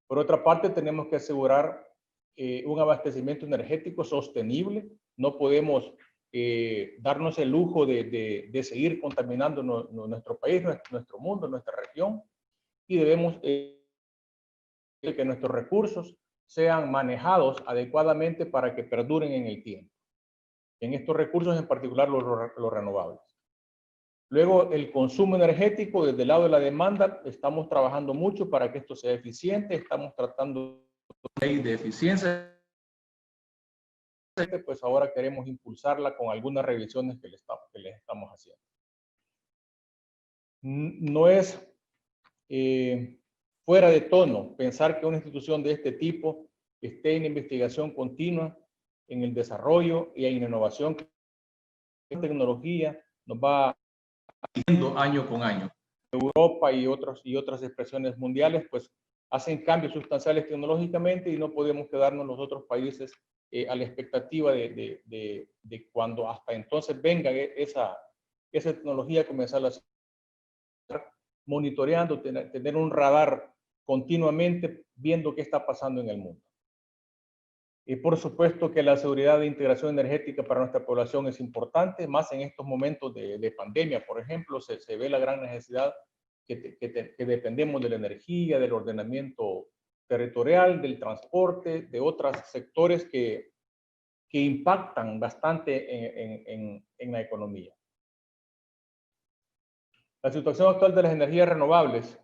Por otra parte, tenemos que asegurar un abastecimiento energético sostenible. No podemos darnos el lujo de seguir contaminando nuestro país, nuestro mundo, nuestra región, y debemos que nuestros recursos sean manejados adecuadamente para que perduren en el tiempo. En estos recursos, en particular los renovables. Luego, el consumo energético, desde el lado de la demanda, estamos trabajando mucho para que esto sea eficiente, estamos tratando de eficiencia, pues ahora queremos impulsarla con algunas revisiones que les estamos haciendo. No es fuera de tono pensar que una institución de este tipo esté en investigación continua, en el desarrollo y en innovación. La tecnología nos va haciendo año con año. Europa y otras expresiones mundiales, pues hacen cambios sustanciales tecnológicamente y no podemos quedarnos los otros países a la expectativa de cuando hasta entonces venga esa tecnología, comenzar a monitoreando, tener un radar continuamente viendo qué está pasando en el mundo. Y por supuesto que la seguridad de integración energética para nuestra población es importante, más en estos momentos de pandemia, por ejemplo, se ve la gran necesidad que dependemos de la energía, del ordenamiento territorial, del transporte, de otros sectores que impactan bastante en la economía. La situación actual de las energías renovables.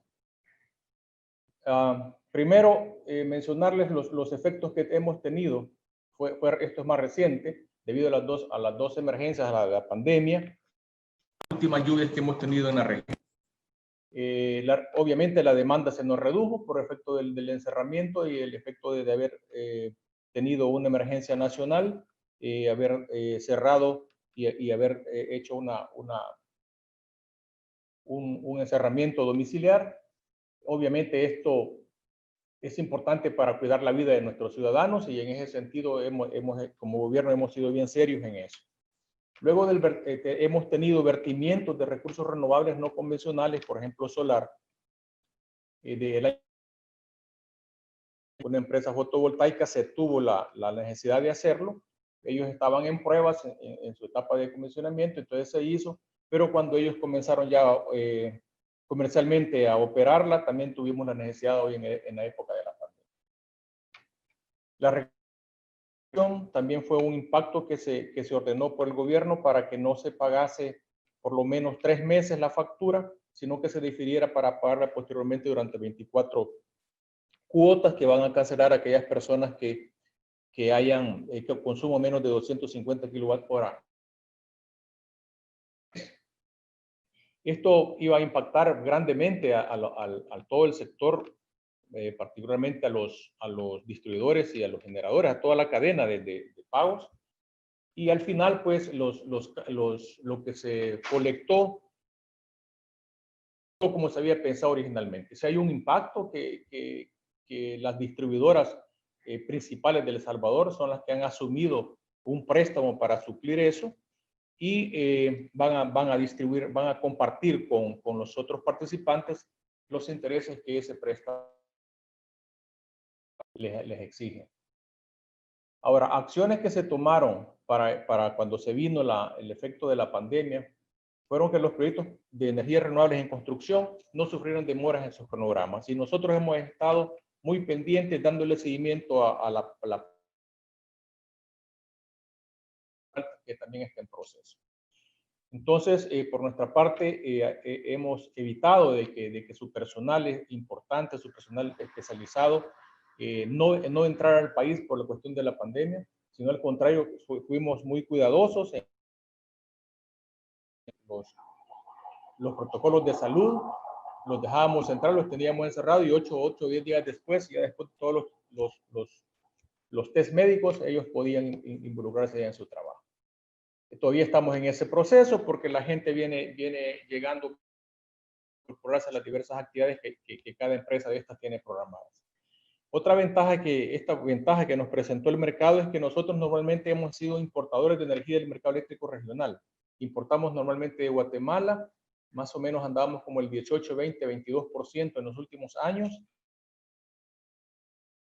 Primero, mencionarles los efectos que hemos tenido. Esto es más reciente, debido a las dos emergencias, a la pandemia, las últimas lluvias que hemos tenido en la región. Obviamente la demanda se nos redujo por efecto del encerramiento y el efecto de haber tenido una emergencia nacional, haber cerrado y haber hecho un encerramiento domiciliar. Obviamente esto es importante para cuidar la vida de nuestros ciudadanos y en ese sentido como gobierno hemos sido bien serios en eso. Luego hemos tenido vertimientos de recursos renovables no convencionales, por ejemplo solar, una empresa fotovoltaica se tuvo la necesidad de hacerlo. Ellos estaban en pruebas en su etapa de comisionamiento, entonces se hizo, pero cuando ellos comenzaron ya comercialmente a operarla, también tuvimos la necesidad hoy en la época de la pandemia. La regulación también fue un impacto que se ordenó por el gobierno para que no se pagase por lo menos 3 meses la factura, sino que se difiriera para pagarla posteriormente durante 24 cuotas que van a cancelar a aquellas personas que hayan que consumo menos de 250 kilowatts por hora. Esto iba a impactar grandemente a todo el sector, particularmente a los distribuidores y a los generadores, a toda la cadena de pagos. Y al final, pues, lo que se colectó, como se había pensado originalmente. Si hay un impacto que las distribuidoras principales de El Salvador son las que han asumido un préstamo para suplir eso y van a distribuir, van a compartir con los otros participantes los intereses que ese préstamo les exige. Ahora, acciones que se tomaron para cuando se vino el efecto de la pandemia fueron que los proyectos de energías renovables en construcción no sufrieron demoras en sus cronogramas. Y nosotros hemos estado muy pendientes dándole seguimiento a la que también está en proceso. Entonces, por nuestra parte, hemos evitado de que su personal es importante, su personal especializado, no entrar al país por la cuestión de la pandemia, sino al contrario, fuimos muy cuidadosos en los protocolos de salud, los dejábamos entrar, los teníamos encerrados y 8 o 10 días después, ya después de todos los test médicos, ellos podían involucrarse en su trabajo. Todavía estamos en ese proceso porque la gente viene llegando a incorporarse a las diversas actividades que cada empresa de estas tiene programadas. Esta ventaja que nos presentó el mercado es que nosotros normalmente hemos sido importadores de energía del mercado eléctrico regional. Importamos normalmente de Guatemala, más o menos andábamos como el 18, 20, 22% en los últimos años.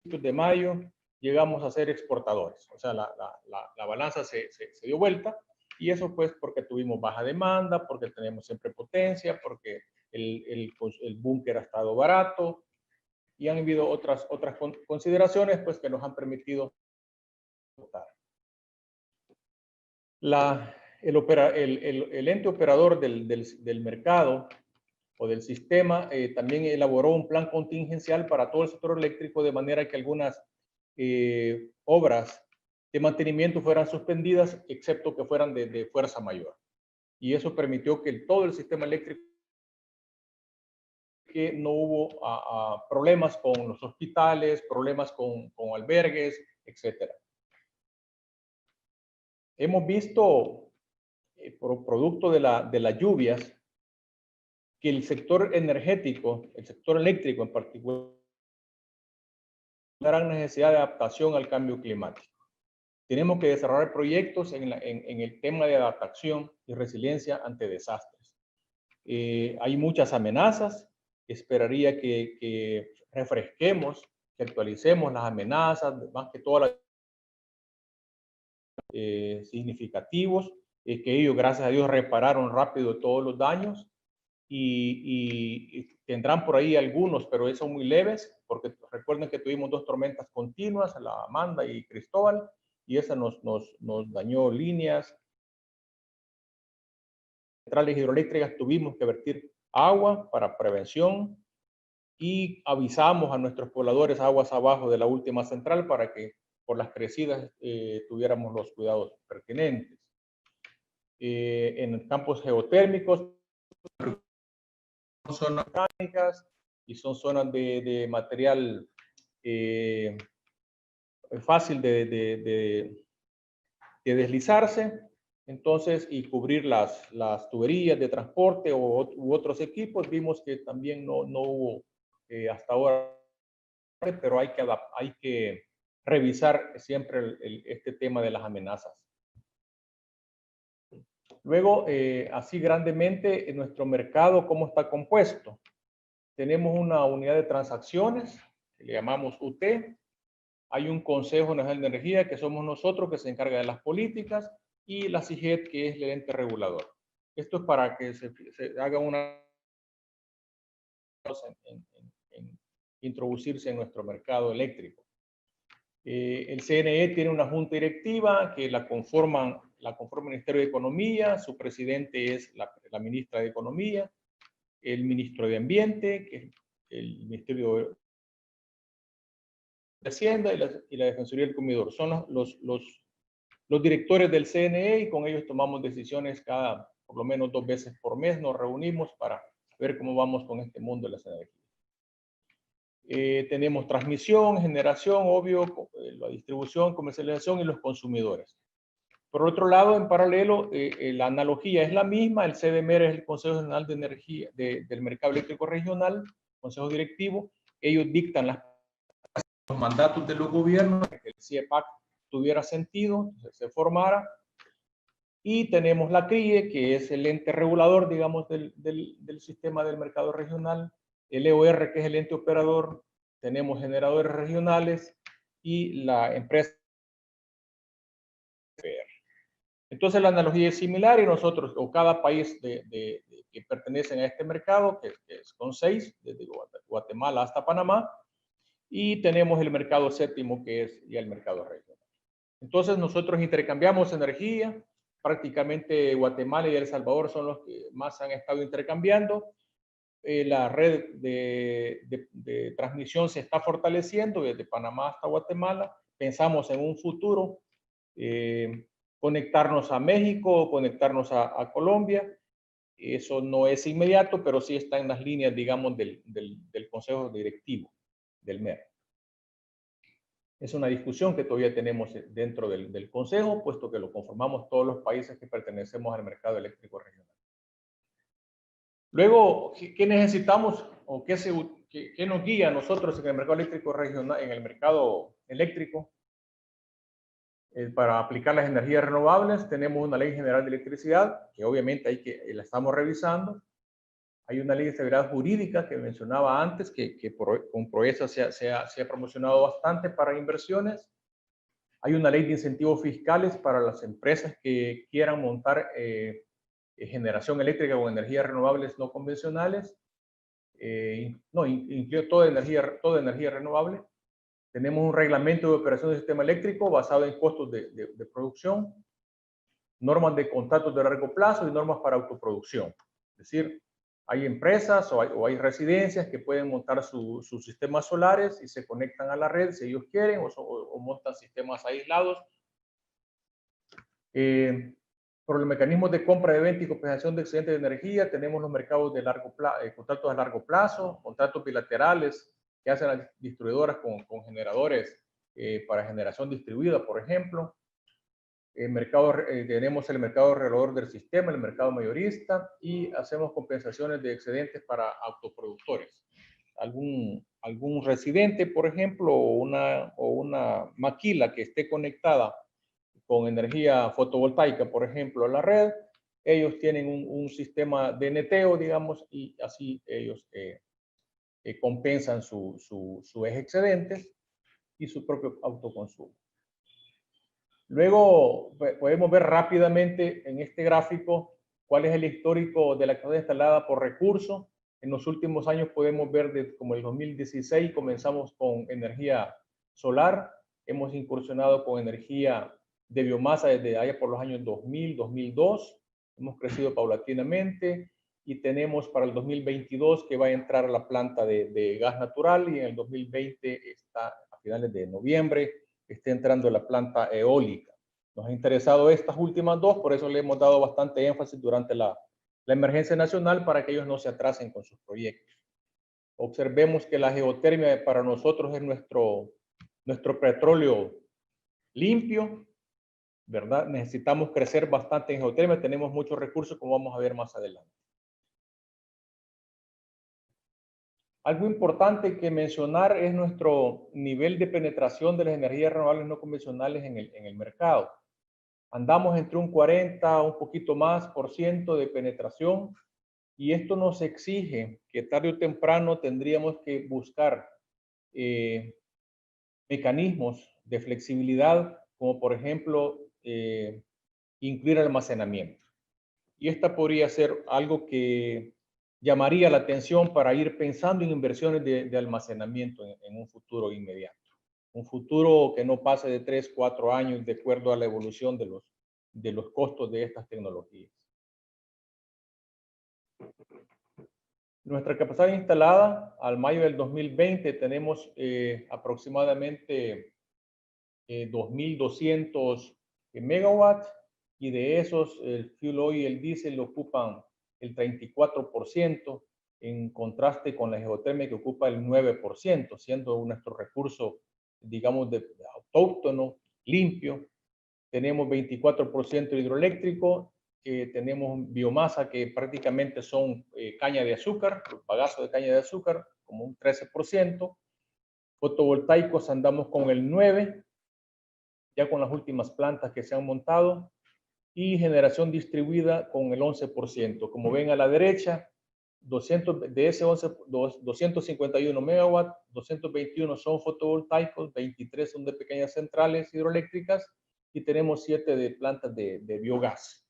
de mayo llegamos a ser exportadores. O sea, la balanza se dio vuelta, y eso pues porque tuvimos baja demanda, porque tenemos siempre potencia, porque el búnker ha estado barato, y han habido otras consideraciones pues que nos han permitido votar. El ente operador del mercado o del sistema también elaboró un plan contingencial para todo el sector eléctrico, de manera que algunas obras de mantenimiento fueran suspendidas, excepto que fueran de fuerza mayor. Y eso permitió que todo el sistema eléctrico, que no hubo problemas con los hospitales, problemas con albergues, etc. Hemos visto, producto de las lluvias, que el sector energético, el sector eléctrico en particular, gran necesidad de adaptación al cambio climático. Tenemos que desarrollar proyectos en el tema de adaptación y resiliencia ante desastres. Hay muchas amenazas. Esperaría que refresquemos, que actualicemos las amenazas, más que todas las significativos, que ellos, gracias a Dios, repararon rápido todos los daños, y tendrán por ahí algunos, pero son muy leves, porque recuerden que tuvimos 2 tormentas continuas, la Amanda y Cristóbal, y esa nos dañó líneas. Centrales hidroeléctricas tuvimos que vertir agua para prevención, y avisamos a nuestros pobladores aguas abajo de la última central para que por las crecidas tuviéramos los cuidados pertinentes. En campos geotérmicos, son zonas mecánicas y son zonas de material fácil de deslizarse. Entonces, y cubrir las tuberías de transporte u otros equipos, vimos que también no hubo hasta ahora, pero hay que revisar siempre este tema de las amenazas. Luego, así grandemente, en nuestro mercado, ¿cómo está compuesto? Tenemos una unidad de transacciones, que le llamamos UT. Hay un Consejo Nacional de Energía, que somos nosotros, que se encarga de las políticas, y la CIGET, que es el ente regulador. Esto es para que se haga una en introducirse en nuestro mercado eléctrico. El CNE tiene una junta directiva que la conforma el Ministerio de Economía. Su presidente es la ministra de Economía, el ministro de Ambiente, que es el Ministerio de Hacienda, y la Defensoría del Consumidor. Son los directores del CNE, y con ellos tomamos decisiones por lo menos 2 veces por mes. Nos reunimos para ver cómo vamos con este mundo de las energías. Tenemos transmisión, generación, obvio, la distribución, comercialización y los consumidores. Por otro lado, en paralelo, la analogía es la misma. El CDMR es el Consejo Nacional de Energía del Mercado Eléctrico Regional, Consejo Directivo. Ellos dictan los mandatos de los gobiernos para que el CIEPAC tuviera sentido, se formara. Y tenemos la CRIE, que es el ente regulador, digamos, del sistema del mercado regional. El EOR, que es el ente operador. Tenemos generadores regionales y la empresa. Entonces la analogía es similar, y nosotros, o cada país que pertenecen a este mercado, que son 6, desde Guatemala hasta Panamá, y tenemos el mercado séptimo, que es ya el mercado regional. Entonces nosotros intercambiamos energía. Prácticamente Guatemala y El Salvador son los que más han estado intercambiando. La red de transmisión se está fortaleciendo desde Panamá hasta Guatemala. Pensamos en un futuro conectarnos a México, conectarnos a Colombia. Eso no es inmediato, pero sí está en las líneas, digamos, del Consejo Directivo del MER. Es una discusión que todavía tenemos dentro del Consejo, puesto que lo conformamos todos los países que pertenecemos al mercado eléctrico regional. Luego, ¿qué necesitamos o qué nos guía a nosotros en el mercado eléctrico regional, en el mercado eléctrico? Para aplicar las energías renovables tenemos una ley general de electricidad, que obviamente la estamos revisando. Hay una ley de estabilidad jurídica que mencionaba antes, con Proesa se ha promocionado bastante para inversiones. Hay una ley de incentivos fiscales para las empresas que quieran montar generación eléctrica con energías renovables no convencionales. Incluye toda energía renovable. Tenemos un reglamento de operación del sistema eléctrico basado en costos de producción, normas de contratos de largo plazo y normas para autoproducción. Es decir, hay empresas o hay residencias que pueden montar sus sistemas solares y se conectan a la red si ellos quieren o montan sistemas aislados. Por los mecanismos de compra, de venta y compensación de excedentes de energía, tenemos los mercados de largo plazo, contratos a largo plazo, contratos bilaterales que hacen las distribuidoras con generadores para generación distribuida, por ejemplo. Tenemos el mercado alrededor del sistema, el mercado mayorista, y hacemos compensaciones de excedentes para autoproductores. Algún residente, por ejemplo, o una maquila que esté conectada con energía fotovoltaica, por ejemplo, a la red, ellos tienen un sistema de neteo, digamos, y así ellos compensan sus excedentes y su propio autoconsumo. Luego podemos ver rápidamente en este gráfico cuál es el histórico de la capacidad instalada por recurso. En los últimos años podemos ver como el 2016 comenzamos con energía solar, hemos incursionado con energía de biomasa desde allá por los años 2000, 2002, hemos crecido paulatinamente y tenemos para el 2022 que va a entrar a la planta de gas natural y en el 2020 está a finales de noviembre esté entrando la planta eólica. Nos ha interesado estas últimas dos, por eso le hemos dado bastante énfasis durante la emergencia nacional para que ellos no se atrasen con sus proyectos. Observemos que la geotermia para nosotros es nuestro petróleo limpio, ¿verdad? Necesitamos crecer bastante en geotermia, tenemos muchos recursos como vamos a ver más adelante. Algo importante que mencionar es nuestro nivel de penetración de las energías renovables no convencionales en el mercado. Andamos entre un 40, un poquito más por ciento de penetración y esto nos exige que tarde o temprano tendríamos que buscar mecanismos de flexibilidad como por ejemplo incluir almacenamiento. Y esta podría ser algo que llamaría la atención para ir pensando en inversiones de almacenamiento en un futuro inmediato. Un futuro que no pase de 3, 4 años de acuerdo a la evolución de los costos de estas tecnologías. Nuestra capacidad instalada al mayo del 2020 tenemos aproximadamente 2.200 megawatts y de esos el fuel oil y el diésel ocupan el 34%, en contraste con la geotermia que ocupa el 9%, siendo nuestro recurso, digamos, autóctono, limpio. Tenemos 24% hidroeléctrico, tenemos biomasa que prácticamente son caña de azúcar, bagazo de caña de azúcar, como un 13%. Fotovoltaicos andamos con el 9%, ya con las últimas plantas que se han montado, y generación distribuida con el 11%. Como ven a la derecha, de ese 251 megawatts, 221 son fotovoltaicos, 23 son de pequeñas centrales hidroeléctricas y tenemos 7 de plantas de biogás.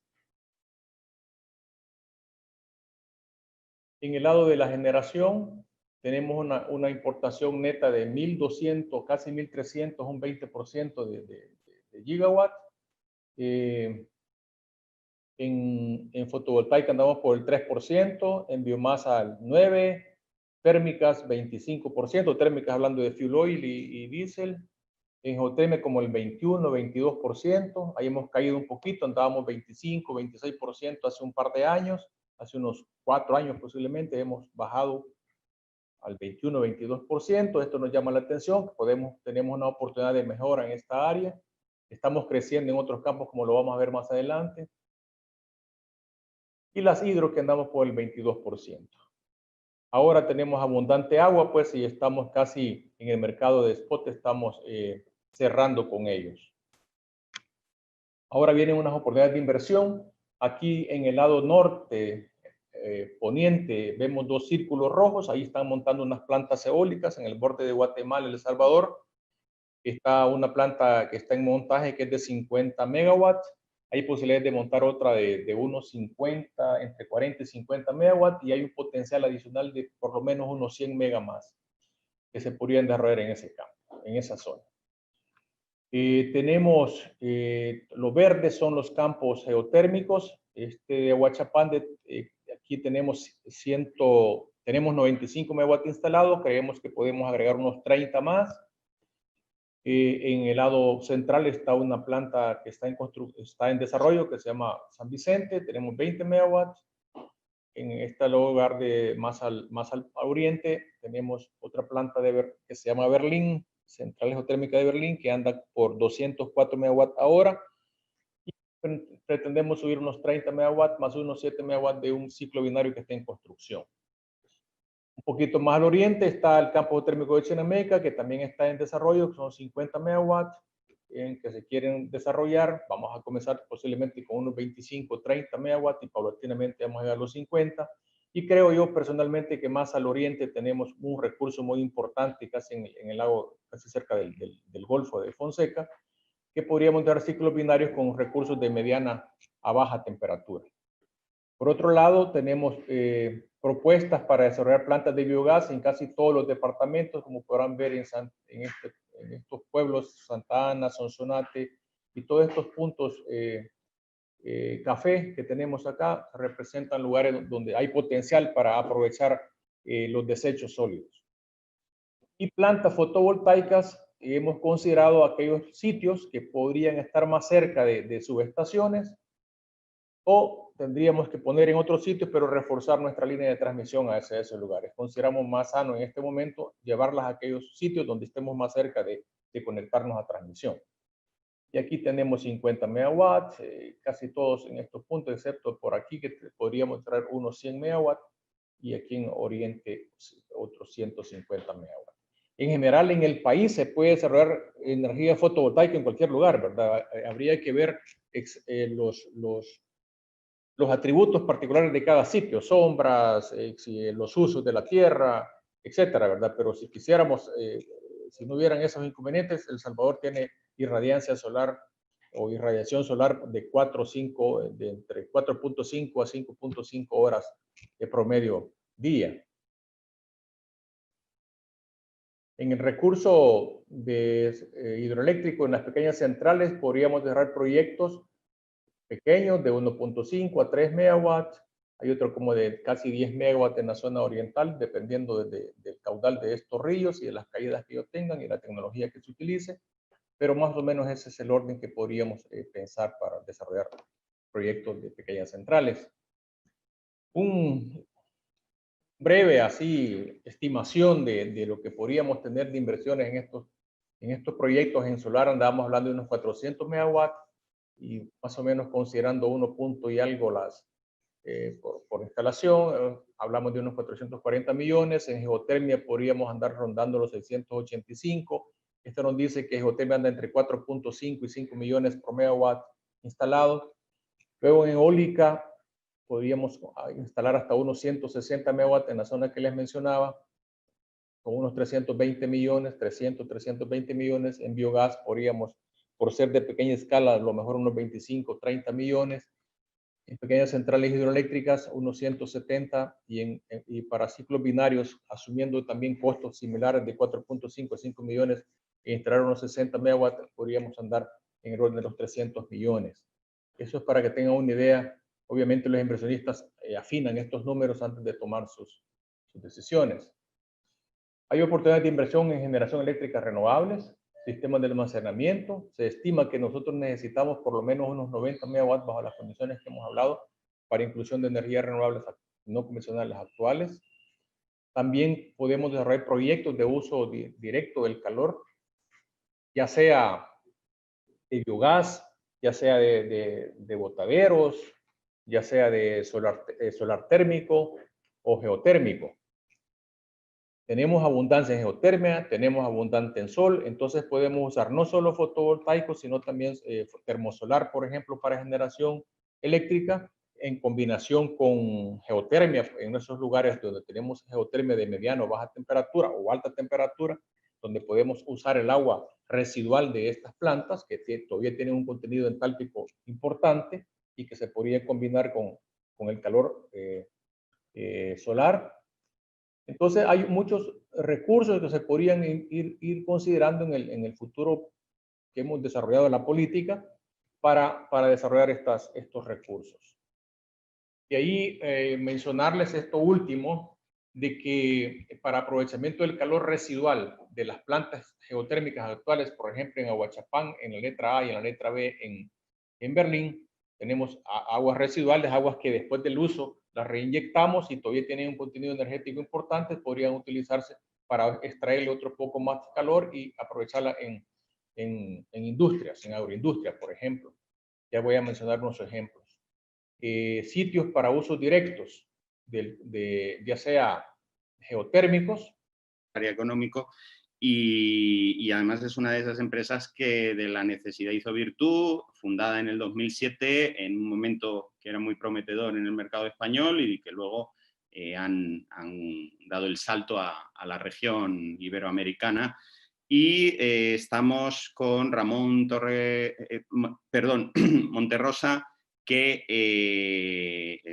En el lado de la generación, tenemos una importación neta de 1.200, casi 1.300, un 20% de gigawatt. En fotovoltaica andamos por el 3%, en biomasa el 9%, térmicas 25%, térmicas hablando de fuel oil y diésel. En geotermia como el 21, 22%, ahí hemos caído un poquito, andábamos 25, 26% hace un par de años, hace unos 4 años posiblemente hemos bajado al 21, 22%. Esto nos llama la atención, tenemos una oportunidad de mejora en esta área. Estamos creciendo en otros campos como lo vamos a ver más adelante. Y las hidro que andamos por el 22%. Ahora tenemos abundante agua, pues, y estamos casi en el mercado de spot, estamos cerrando con ellos. Ahora vienen unas oportunidades de inversión. Aquí en el lado norte, poniente vemos dos círculos rojos, ahí están montando unas plantas eólicas en el borde de Guatemala y El Salvador. Está una planta que está en montaje que es de 50 megawatts. Hay posibilidades de montar otra de unos 50, entre 40 y 50 megawatts, y hay un potencial adicional de por lo menos unos 100 megas más que se podrían desarrollar en ese campo, en esa zona. Tenemos, los verdes son los campos geotérmicos. De Huachapán, aquí tenemos 95 megawatts instalados, creemos que podemos agregar unos 30 más. En el lado central está una planta que está en desarrollo que se llama San Vicente, tenemos 20 megawatts. En este lugar más al oriente tenemos otra planta que se llama Berlín, Central Geotérmica de Berlín, que anda por 204 megawatts ahora. Y pretendemos subir unos 30 megawatts más unos 7 megawatts de un ciclo binario que está en construcción. Un poquito más al oriente está el campo térmico de Chinameca, que también está en desarrollo, que son 50 megawatts en que se quieren desarrollar. Vamos a comenzar posiblemente con unos 25, 30 megawatts y paulatinamente vamos a llegar a los 50. Y creo yo personalmente que más al oriente tenemos un recurso muy importante, casi en el lago, casi cerca del Golfo de Fonseca, que podríamos dar ciclos binarios con recursos de mediana a baja temperatura. Por otro lado, tenemos propuestas para desarrollar plantas de biogás en casi todos los departamentos, como podrán ver en estos pueblos, Santa Ana, Sonsonate y todos estos puntos café que tenemos acá representan lugares donde hay potencial para aprovechar los desechos sólidos. Y plantas fotovoltaicas, hemos considerado aquellos sitios que podrían estar más cerca de subestaciones, o tendríamos que poner en otros sitios, pero reforzar nuestra línea de transmisión hacia esos lugares. Consideramos más sano en este momento llevarlas a aquellos sitios donde estemos más cerca de conectarnos a transmisión. Y aquí tenemos 50 megawatts, casi todos en estos puntos, excepto por aquí que podríamos traer unos 100 megawatts, y aquí en Oriente otros 150 megawatts. En general, en el país se puede desarrollar energía fotovoltaica en cualquier lugar, ¿verdad? Habría que ver los atributos particulares de cada sitio, sombras, los usos de la tierra, etcétera, ¿verdad? Pero si quisiéramos, si no hubieran esos inconvenientes, El Salvador tiene irradiancia solar o irradiación solar de 4 o 5, de entre 4.5 a 5.5 horas de promedio día. En el recurso hidroeléctrico en las pequeñas centrales podríamos desarrollar proyectos pequeños de 1.5 a 3 megawatts. Hay otro como de casi 10 megawatts en la zona oriental, dependiendo del caudal de estos ríos y de las caídas que ellos tengan y la tecnología que se utilice. Pero más o menos ese es el orden que podríamos pensar para desarrollar proyectos de pequeñas centrales. Un breve así estimación de lo que podríamos tener de inversiones en estos proyectos en solar. Andábamos hablando de unos 400 megawatts y más o menos considerando 1 punto y algo por instalación, hablamos de unos 440 millones. En geotermia podríamos andar rondando los 685. Esto nos dice que geotermia anda entre 4.5 y 5 millones por megawatt instalados. Luego en eólica podríamos instalar hasta unos 160 megawatts en la zona que les mencionaba, con unos 320 millones, 320 millones. En biogás podríamos, por ser de pequeña escala, a lo mejor unos 25, 30 millones. En pequeñas centrales hidroeléctricas, unos 170, y para ciclos binarios, asumiendo también costos similares de 4.5 a 5 millones, e instalar unos 60 megawatts, podríamos andar en el orden de los 300 millones. Eso es para que tengan una idea. Obviamente los inversionistas afinan estos números antes de tomar sus decisiones. Hay oportunidades de inversión en generación eléctrica renovables, sistemas de almacenamiento. Se estima que nosotros necesitamos por lo menos unos 90 megawatts bajo las condiciones que hemos hablado para inclusión de energías renovables no convencionales actuales. También podemos desarrollar proyectos de uso directo del calor, ya sea de biogás, ya sea de botaderos, ya sea de solar térmico o geotérmico. Tenemos abundancia en geotermia, tenemos abundante en sol, entonces podemos usar no solo fotovoltaicos, sino también termosolar, por ejemplo, para generación eléctrica, en combinación con geotermia, en esos lugares donde tenemos geotermia de mediano o baja temperatura o alta temperatura, donde podemos usar el agua residual de estas plantas que todavía tienen un contenido entálpico importante y que se podría combinar con el calor solar. Entonces hay muchos recursos que se podrían ir considerando en el futuro que hemos desarrollado la política para desarrollar estos recursos. Y ahí mencionarles esto último, de que para aprovechamiento del calor residual de las plantas geotérmicas actuales, por ejemplo en Aguachapán, en la letra A y en la letra B en Berlín, tenemos aguas residuales, aguas que después del uso las reinyectamos y todavía tienen un contenido energético importante, podrían utilizarse para extraerle otro poco más de calor y aprovecharla en industrias, en agroindustria, por ejemplo. Ya voy a mencionar unos ejemplos. Sitios para usos directos, ya sea geotérmicos. Económico y además es una de esas empresas que de la necesidad hizo virtud, fundada en el 2007 en un momento que era muy prometedor en el mercado español y que luego han dado el salto a la región iberoamericana. Y estamos con Ramón Monterrosa, que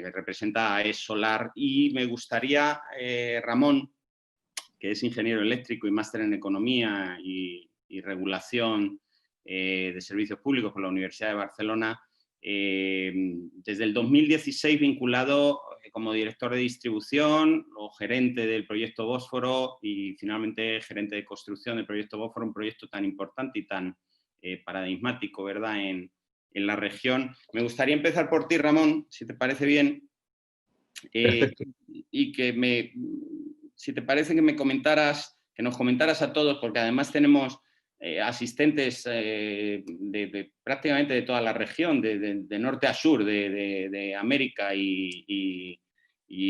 representa a AES Solar. Y me gustaría, Ramón, que es ingeniero eléctrico y máster en Economía y Regulación de Servicios Públicos por la Universidad de Barcelona, desde el 2016 vinculado como director de distribución o gerente del proyecto Bósforo y finalmente gerente de construcción del proyecto Bósforo, un proyecto tan importante y tan paradigmático, ¿verdad?, en la región. Me gustaría empezar por ti, Ramón, si te parece bien, y que si te parece que me comentaras, que nos comentaras a todos, porque además tenemos asistentes prácticamente de toda la región, de norte a sur, de América y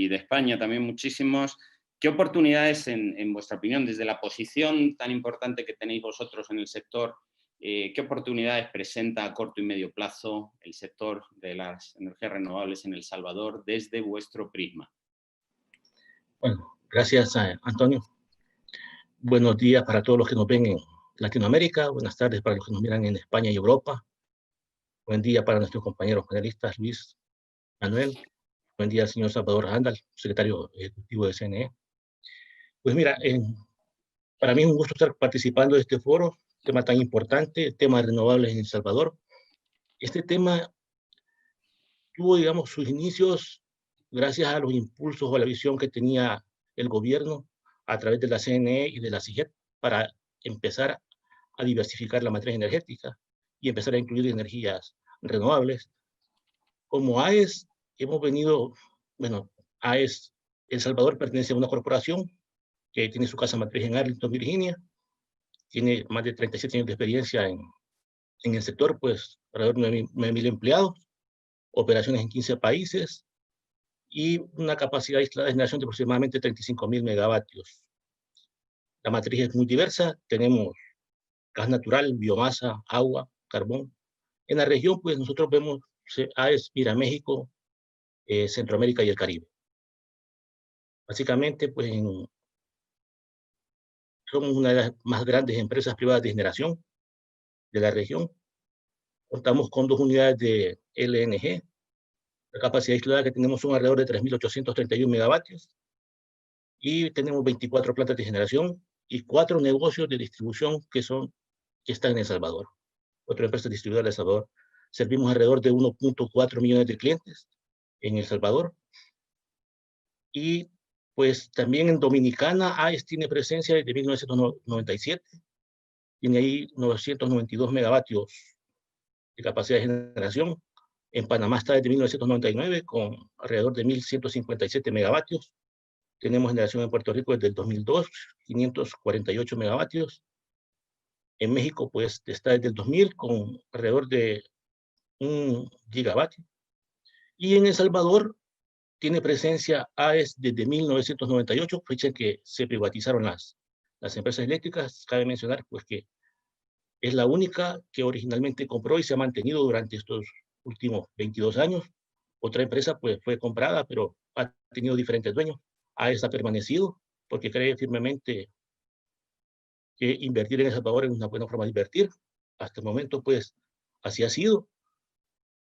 de España también muchísimos. ¿Qué oportunidades, en vuestra opinión, desde la posición tan importante que tenéis vosotros en el sector, qué oportunidades presenta a corto y medio plazo el sector de las energías renovables en El Salvador desde vuestro prisma? Bueno, gracias, Antonio. Buenos días para todos los que nos ven en Latinoamérica, buenas tardes para los que nos miran en España y Europa. Buen día para nuestros compañeros panelistas, Luis, Manuel. Buen día al señor Salvador Randall, secretario ejecutivo de CNE. Pues mira, para mí es un gusto estar participando de este foro, tema tan importante, el tema de renovables en El Salvador. Este tema tuvo, digamos, sus inicios gracias a los impulsos o a la visión que tenía el gobierno a través de la CNE y de la CIGEP para empezar a diversificar la matriz energética y empezar a incluir energías renovables. Como AES, hemos venido, bueno, AES El Salvador pertenece a una corporación que tiene su casa matriz en Arlington, Virginia, tiene más de 37 años de experiencia en el sector, pues alrededor de 9,000 empleados, operaciones en 15 países, y una capacidad aislada de generación de aproximadamente 35,000 megavatios. La matriz es muy diversa, tenemos gas natural, biomasa, agua, carbón. En la región, pues nosotros vemos AES Mira México, Centroamérica y el Caribe. Básicamente, pues somos una de las más grandes empresas privadas de generación de la región. Contamos con 2 unidades de LNG. La capacidad instalada que tenemos son alrededor de 3,831 megavatios. Y tenemos 24 plantas de generación y 4 negocios de distribución que están en El Salvador. Otra empresa distribuidora de El Salvador. Servimos alrededor de 1,4 millones de clientes en El Salvador. Y pues también en Dominicana, AES tiene presencia desde 1997. Tiene ahí 992 megavatios de capacidad de generación. En Panamá está desde 1999 con alrededor de 1,157 megavatios. Tenemos generación en Puerto Rico desde el 2002, 548 megavatios. En México, pues, está desde el 2000 con alrededor de 1 gigavatio. Y en El Salvador tiene presencia AES desde 1998, fecha en que se privatizaron las empresas eléctricas. Cabe mencionar, pues, que es la única que originalmente compró y se ha mantenido durante estos últimos 22 años, Otra empresa pues fue comprada, pero ha tenido diferentes dueños. AES ha permanecido porque cree firmemente que invertir en El Salvador es una buena forma de invertir. Hasta el momento pues así ha sido.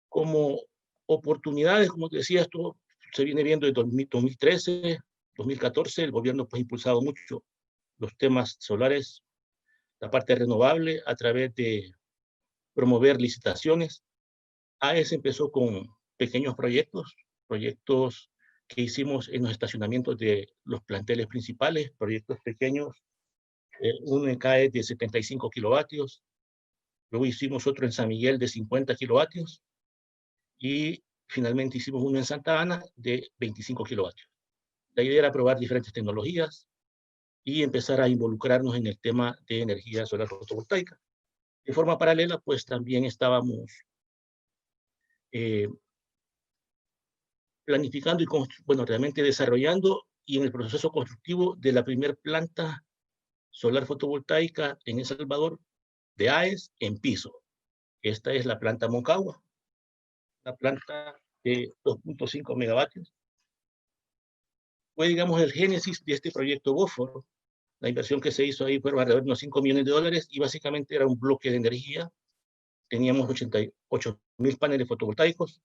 Como oportunidades, como te decía, esto se viene viendo desde 2013, 2014, el gobierno pues ha impulsado mucho los temas solares, la parte renovable a través de promover licitaciones. AES empezó con pequeños proyectos que hicimos en los estacionamientos de los planteles principales, proyectos pequeños, uno en CAE de 75 kilovatios, luego hicimos otro en San Miguel de 50 kilovatios, y finalmente hicimos uno en Santa Ana de 25 kilovatios. La idea era probar diferentes tecnologías y empezar a involucrarnos en el tema de energía solar fotovoltaica. De forma paralela, pues también estábamos planificando y, bueno, realmente desarrollando y en el proceso constructivo de la primera planta solar fotovoltaica en El Salvador de AES en piso. Esta es la planta Moncagua, la planta de 2.5 megavatios. Fue, digamos, el génesis de este proyecto Bósforo. La inversión que se hizo ahí fue alrededor de unos $5 millones y básicamente era un bloque de energía. Teníamos 88.000 paneles fotovoltaicos,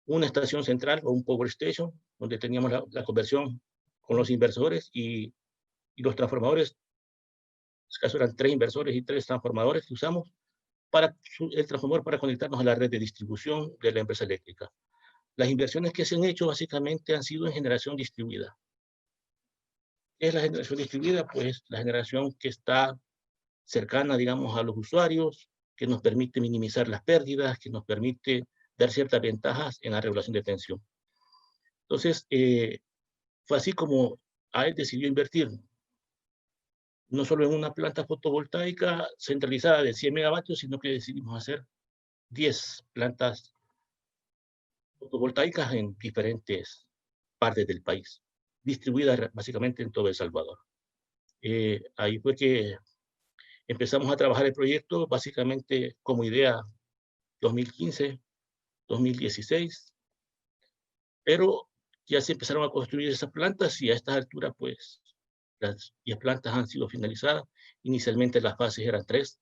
una estación central o un power station, donde teníamos la conversión con los inversores y los transformadores. En este caso eran 3 inversores y 3 transformadores que usamos para el transformador para conectarnos a la red de distribución de la empresa eléctrica. Las inversiones que se han hecho básicamente han sido en generación distribuida. ¿Qué es la generación distribuida? Pues la generación que está cercana, digamos, a los usuarios, que nos permite minimizar las pérdidas, que nos permite dar ciertas ventajas en la regulación de tensión. Entonces, fue así como AES decidió invertir no solo en una planta fotovoltaica centralizada de 100 megavatios, sino que decidimos hacer 10 plantas fotovoltaicas en diferentes partes del país, distribuidas básicamente en todo El Salvador. Ahí fue que empezamos a trabajar el proyecto, básicamente como idea 2015, 2016, pero ya se empezaron a construir esas plantas y a estas alturas, pues, las 10 plantas han sido finalizadas. Inicialmente las fases eran 3.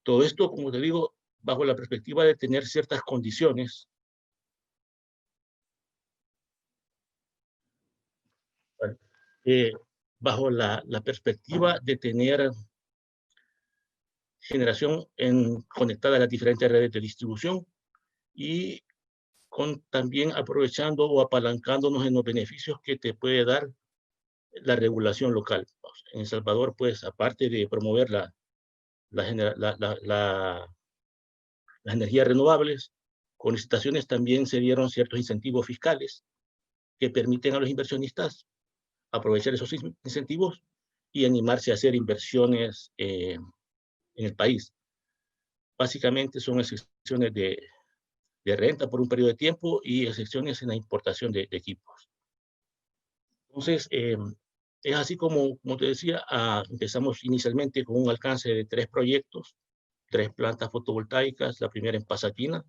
Todo esto, como te digo, bajo la perspectiva de tener ciertas condiciones. Bajo la perspectiva de tener generación conectada a las diferentes redes de distribución y también aprovechando o apalancándonos en los beneficios que te puede dar la regulación local. En El Salvador, pues, aparte de promover las energías renovables, con licitaciones también se dieron ciertos incentivos fiscales que permiten a los inversionistas aprovechar esos incentivos y animarse a hacer inversiones en el país. Básicamente son excepciones de renta por un periodo de tiempo y excepciones en la importación de equipos. Entonces, es así como te decía, empezamos inicialmente con un alcance de 3 proyectos, 3 plantas fotovoltaicas, la primera en Pasaquina,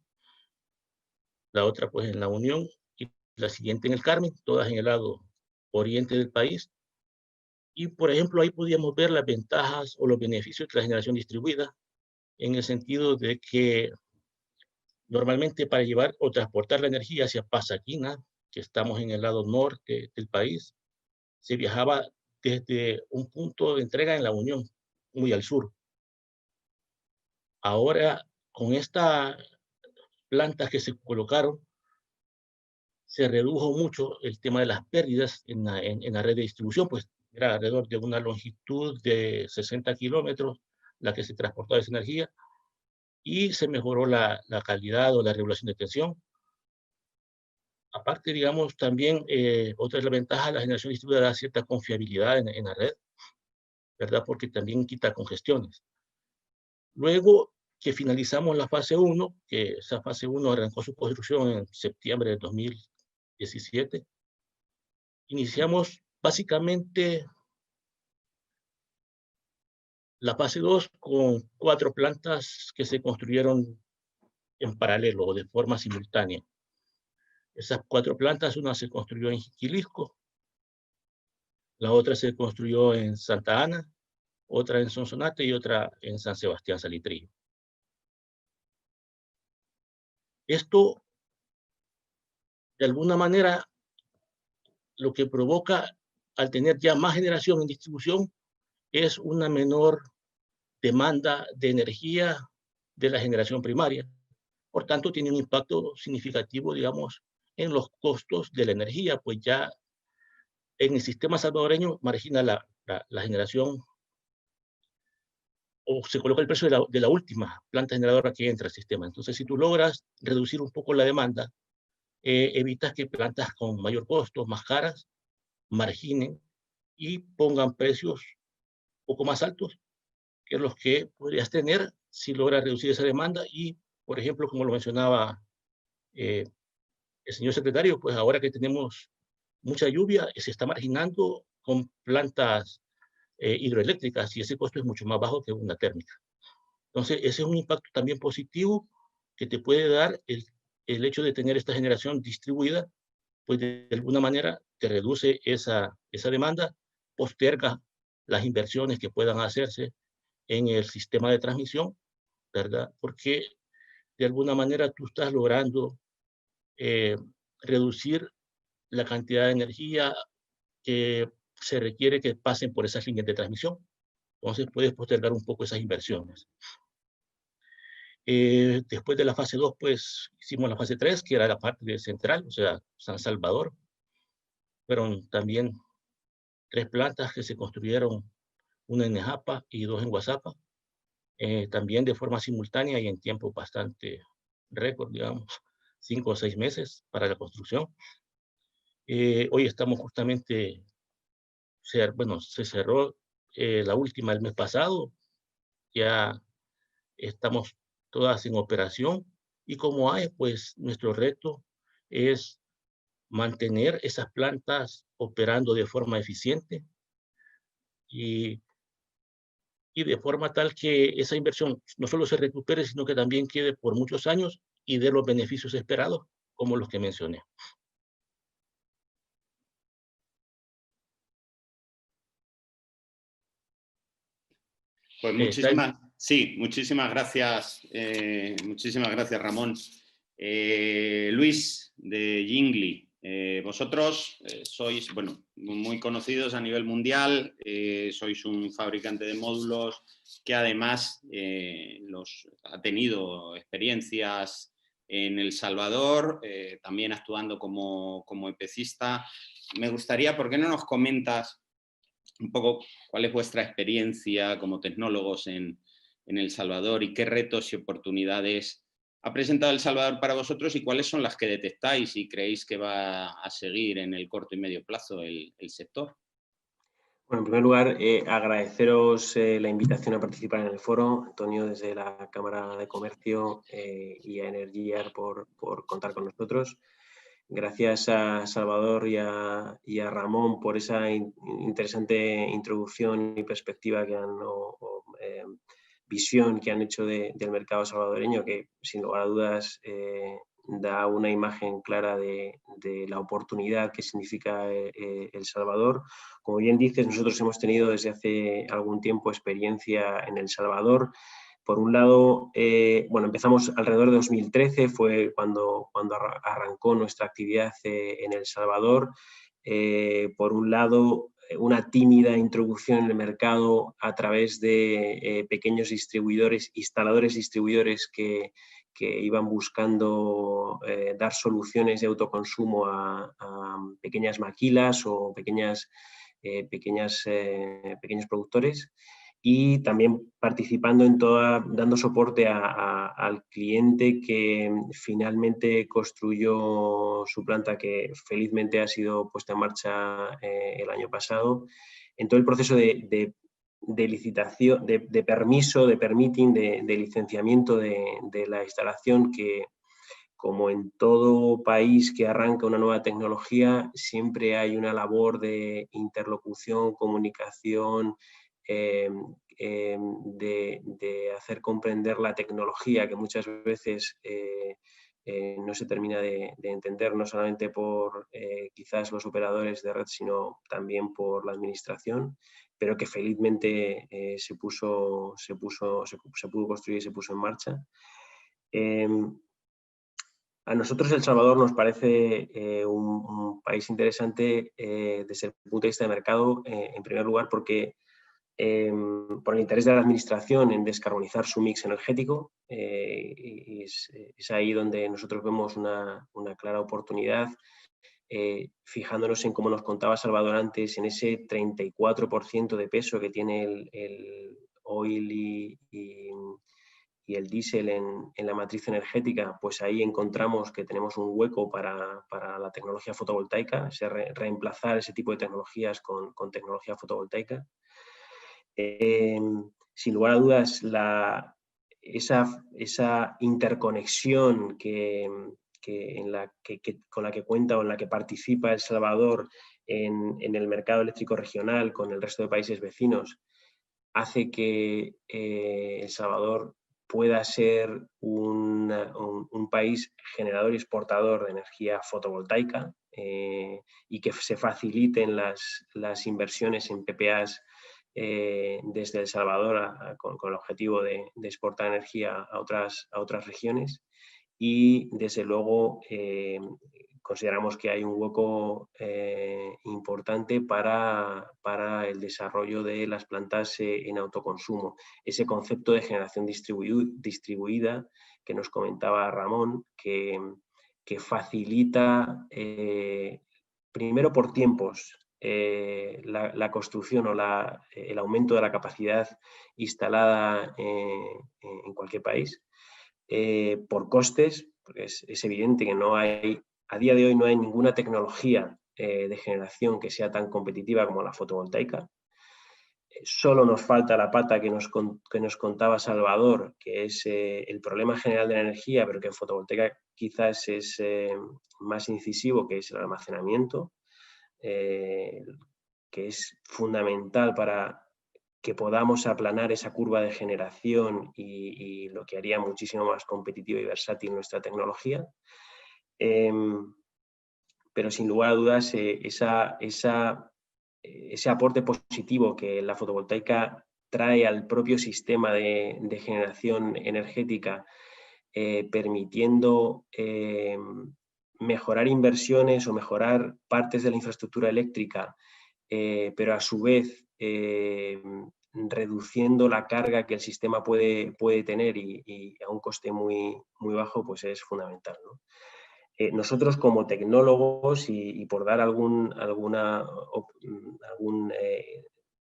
la otra pues en La Unión y la siguiente en El Carmen, todas en el lado oriente del país. Y, por ejemplo, ahí podíamos ver las ventajas o los beneficios de la generación distribuida, en el sentido de que normalmente para llevar o transportar la energía hacia Pasaquina, que estamos en el lado norte del país, se viajaba desde un punto de entrega en La Unión, muy al sur. Ahora, con estas plantas que se colocaron, se redujo mucho el tema de las pérdidas en la red de distribución, pues era alrededor de una longitud de 60 kilómetros la que se transportaba esa energía, y se mejoró la calidad o la regulación de tensión. Aparte, digamos, también otra de las ventajas, la generación distribuida da cierta confiabilidad en la red, ¿verdad? Porque también quita congestiones. Luego que finalizamos la fase 1, que esa fase 1 arrancó su construcción en septiembre de 2017, iniciamos básicamente la fase 2 con 4 plantas que se construyeron en paralelo o de forma simultánea. Esas 4 plantas, una se construyó en Jiquilisco, la otra se construyó en Santa Ana, otra en Sonsonate y otra en San Sebastián Salitrillo. Esto, de alguna manera, lo que provoca al tener ya más generación en distribución es una menor demanda de energía de la generación primaria. Por tanto, tiene un impacto significativo, digamos, en los costos de la energía, pues ya en el sistema salvadoreño margina la generación, o se coloca el precio de la última planta generadora que entra al sistema. Entonces, si tú logras reducir un poco la demanda, evitas que plantas con mayor costo, más caras, marginen y pongan precios un poco más altos que los que podrías tener si logras reducir esa demanda. Y, por ejemplo, como lo mencionaba el señor secretario, pues ahora que tenemos mucha lluvia, se está marginando con plantas hidroeléctricas y ese costo es mucho más bajo que una térmica. Entonces, ese es un impacto también positivo que te puede dar el hecho de tener esta generación distribuida, pues de alguna manera te reduce esa demanda, posterga las inversiones que puedan hacerse en el sistema de transmisión, ¿verdad? Porque de alguna manera tú estás logrando reducir la cantidad de energía que se requiere que pasen por esas líneas de transmisión. Entonces puedes postergar un poco esas inversiones. Después de la fase 2, pues hicimos la fase 3, que era la parte de central, o sea, San Salvador. Fueron también 3 plantas que se construyeron, una en Nejapa y 2 en Guazapa, también de forma simultánea y en tiempo bastante récord, digamos, 5 o 6 meses para la construcción. Hoy estamos justamente, bueno, se cerró la última el mes pasado, ya estamos todas en operación y como hay, pues nuestro reto es mantener esas plantas operando de forma eficiente y de forma tal que esa inversión no solo se recupere, sino que también quede por muchos años y dé los beneficios esperados, como los que mencioné. Pues muchísimas gracias, Ramón. Luis, de Jingli, vosotros sois, bueno, muy conocidos a nivel mundial, sois un fabricante de módulos que además ha tenido experiencias en El Salvador, también actuando como EPCista. Me gustaría, ¿por qué no nos comentas un poco cuál es vuestra experiencia como tecnólogos en El Salvador y qué retos y oportunidades ha presentado El Salvador para vosotros y cuáles son las que detectáis y creéis que va a seguir en el corto y medio plazo el sector? Bueno, en primer lugar, agradeceros la invitación a participar en el foro, Antonio, desde la Cámara de Comercio y a Energiar por contar con nosotros. Gracias a Salvador y a Ramón por esa interesante introducción y perspectiva que han, visión que han hecho del mercado salvadoreño, que sin lugar a dudas da una imagen clara de la oportunidad que significa El Salvador. Como bien dices, nosotros hemos tenido desde hace algún tiempo experiencia en El Salvador. Por un lado, bueno, empezamos alrededor de 2013, fue cuando arrancó nuestra actividad en El Salvador. Por un lado, una tímida introducción en el mercado a través de pequeños distribuidores, instaladores distribuidores que iban buscando dar soluciones de autoconsumo a pequeñas maquilas o pequeños productores. Y también participando en dando soporte al cliente que finalmente construyó su planta, que felizmente ha sido puesta en marcha el año pasado, en todo el proceso de licitación, de permiso, de permitting, de licenciamiento de la instalación, que como en todo país que arranca una nueva tecnología, siempre hay una labor de interlocución, comunicación, de hacer comprender la tecnología, que muchas veces no se termina de entender, no solamente por quizás los operadores de red, sino también por la administración, pero que felizmente se pudo construir y se puso en marcha. A nosotros El Salvador nos parece un país interesante desde el punto de vista de mercado, en primer lugar porque por el interés de la administración en descarbonizar su mix energético, y es ahí donde nosotros vemos una clara oportunidad, fijándonos en, como nos contaba Salvador antes, en ese 34% de peso que tiene el oil y el diésel en la matriz energética. Pues ahí encontramos que tenemos un hueco para la tecnología fotovoltaica, reemplazar ese tipo de tecnologías con tecnología fotovoltaica. Sin lugar a dudas, esa interconexión con la que cuenta o en la que participa El Salvador en el mercado eléctrico regional con el resto de países vecinos hace que El Salvador pueda ser un país generador y exportador de energía fotovoltaica, y que se faciliten las inversiones en PPAs desde El Salvador con el objetivo de exportar energía a otras regiones. Y desde luego consideramos que hay un hueco importante para el desarrollo de las plantas en autoconsumo. Ese concepto de generación distribuida que nos comentaba Ramón, que facilita primero por tiempos la construcción o el aumento de la capacidad instalada en cualquier país, por costes, porque es evidente que a día de hoy no hay ninguna tecnología de generación que sea tan competitiva como la fotovoltaica. Solo nos falta la pata que nos contaba Salvador, que es el problema general de la energía, pero que en fotovoltaica quizás es más incisivo, que es el almacenamiento, que es fundamental para que podamos aplanar esa curva de generación y lo que haría muchísimo más competitiva y versátil nuestra tecnología. Pero sin lugar a dudas, ese aporte positivo que la fotovoltaica trae al propio sistema de generación energética, permitiendo mejorar inversiones o mejorar partes de la infraestructura eléctrica, pero a su vez reduciendo la carga que el sistema puede tener y a un coste muy, muy bajo, pues es fundamental, ¿no? Nosotros como tecnólogos, y por dar alguna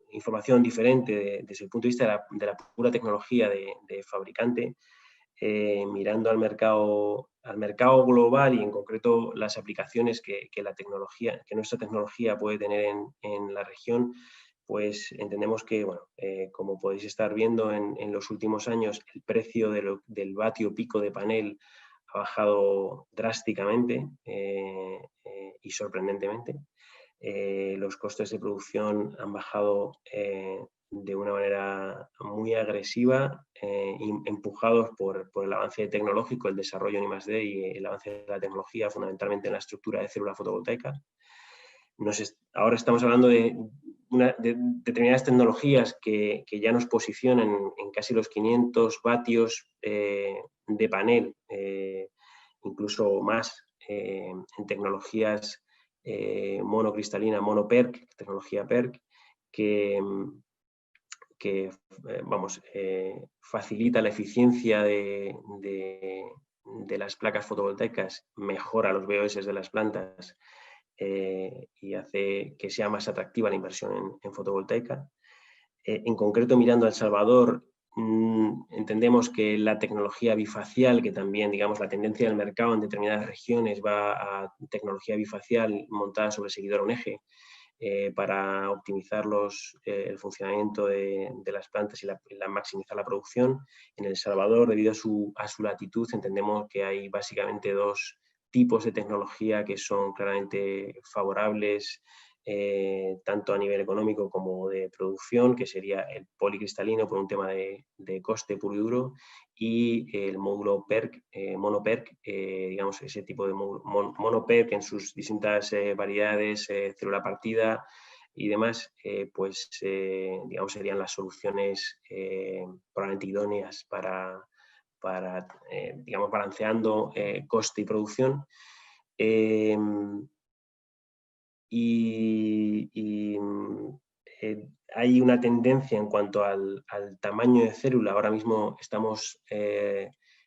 información diferente desde el punto de vista de la pura tecnología de fabricante, mirando al mercado global y en concreto las aplicaciones que nuestra tecnología puede tener en la región, pues entendemos que, bueno, como podéis estar viendo en los últimos años, el precio del vatio pico de panel ha bajado drásticamente y sorprendentemente. Los costes de producción han bajado de una manera muy agresiva, empujados por el avance tecnológico, el desarrollo en I+D y el avance de la tecnología, fundamentalmente en la estructura de célula fotovoltaica. Ahora estamos hablando de determinadas tecnologías que ya nos posicionan en casi los 500 vatios de panel, incluso más en tecnologías monocristalina, monoPERC, tecnología PERC, que facilita la eficiencia de las placas fotovoltaicas, mejora los BOS de las plantas y hace que sea más atractiva la inversión en fotovoltaica. En concreto, mirando a El Salvador, entendemos que la tecnología bifacial, que también, digamos, la tendencia del mercado en determinadas regiones va a tecnología bifacial montada sobre seguidor un eje, para optimizar el funcionamiento de las plantas y maximizar la producción. En El Salvador, debido a su latitud, entendemos que hay básicamente dos tipos de tecnología que son claramente favorables tanto a nivel económico como de producción, que sería el policristalino por un tema de coste puro y duro, y el módulo PERC, monoPERC, digamos ese tipo de monoPERC en sus distintas variedades, célula partida y demás, pues digamos serían las soluciones probablemente idóneas para digamos, balanceando coste y producción. Hay una tendencia en cuanto al tamaño de célula. Ahora mismo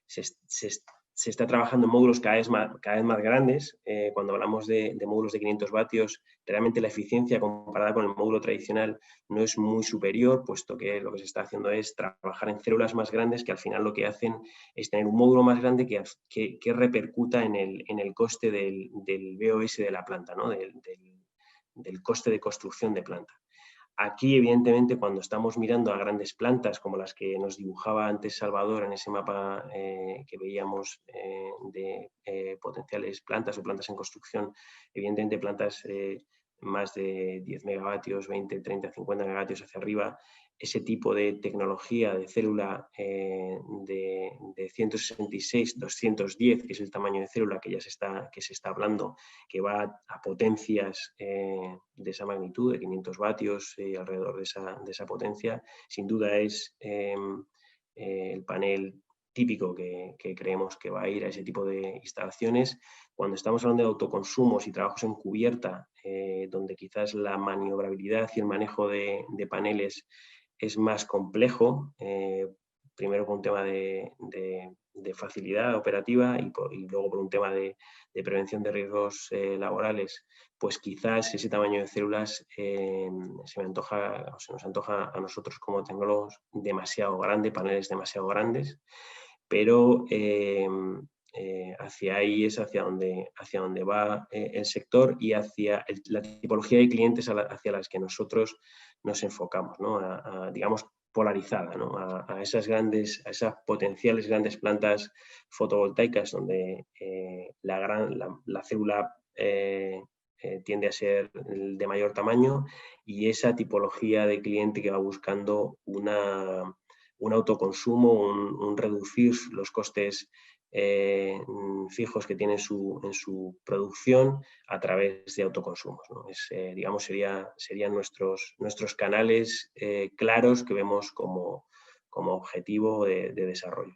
se está trabajando en módulos cada vez más grandes. Cuando hablamos de módulos de 500 vatios, realmente la eficiencia comparada con el módulo tradicional no es muy superior, puesto que lo que se está haciendo es trabajar en células más grandes que al final lo que hacen es tener un módulo más grande que repercuta en el coste del BOS de la planta, ¿no? del coste de construcción de planta. Aquí, evidentemente, cuando estamos mirando a grandes plantas, como las que nos dibujaba antes Salvador en ese mapa que veíamos de potenciales plantas o plantas en construcción, evidentemente plantas más de 10 megavatios, 20, 30, 50 megavatios hacia arriba, ese tipo de tecnología de célula de 166, 210, que es el tamaño de célula que se está hablando, que va a potencias de esa magnitud, de 500 vatios, alrededor de esa potencia, sin duda es el panel típico que creemos que va a ir a ese tipo de instalaciones. Cuando estamos hablando de autoconsumos y trabajos en cubierta, donde quizás la maniobrabilidad y el manejo de paneles es más complejo, primero por un tema de facilidad operativa y luego por un tema de prevención de riesgos laborales, pues quizás ese tamaño de células se nos antoja a nosotros como tecnólogos demasiado grande, paneles demasiado grandes, pero hacia ahí es hacia donde va el sector y hacia la tipología de clientes hacia las que nosotros nos enfocamos, ¿no? Digamos, polarizada, ¿no? a esas potenciales grandes plantas fotovoltaicas donde la célula tiende a ser de mayor tamaño, y esa tipología de cliente que va buscando un autoconsumo, un reducir los costes fijos que tiene en su producción a través de autoconsumos, ¿no? Digamos, serían nuestros canales claros que vemos como objetivo de desarrollo.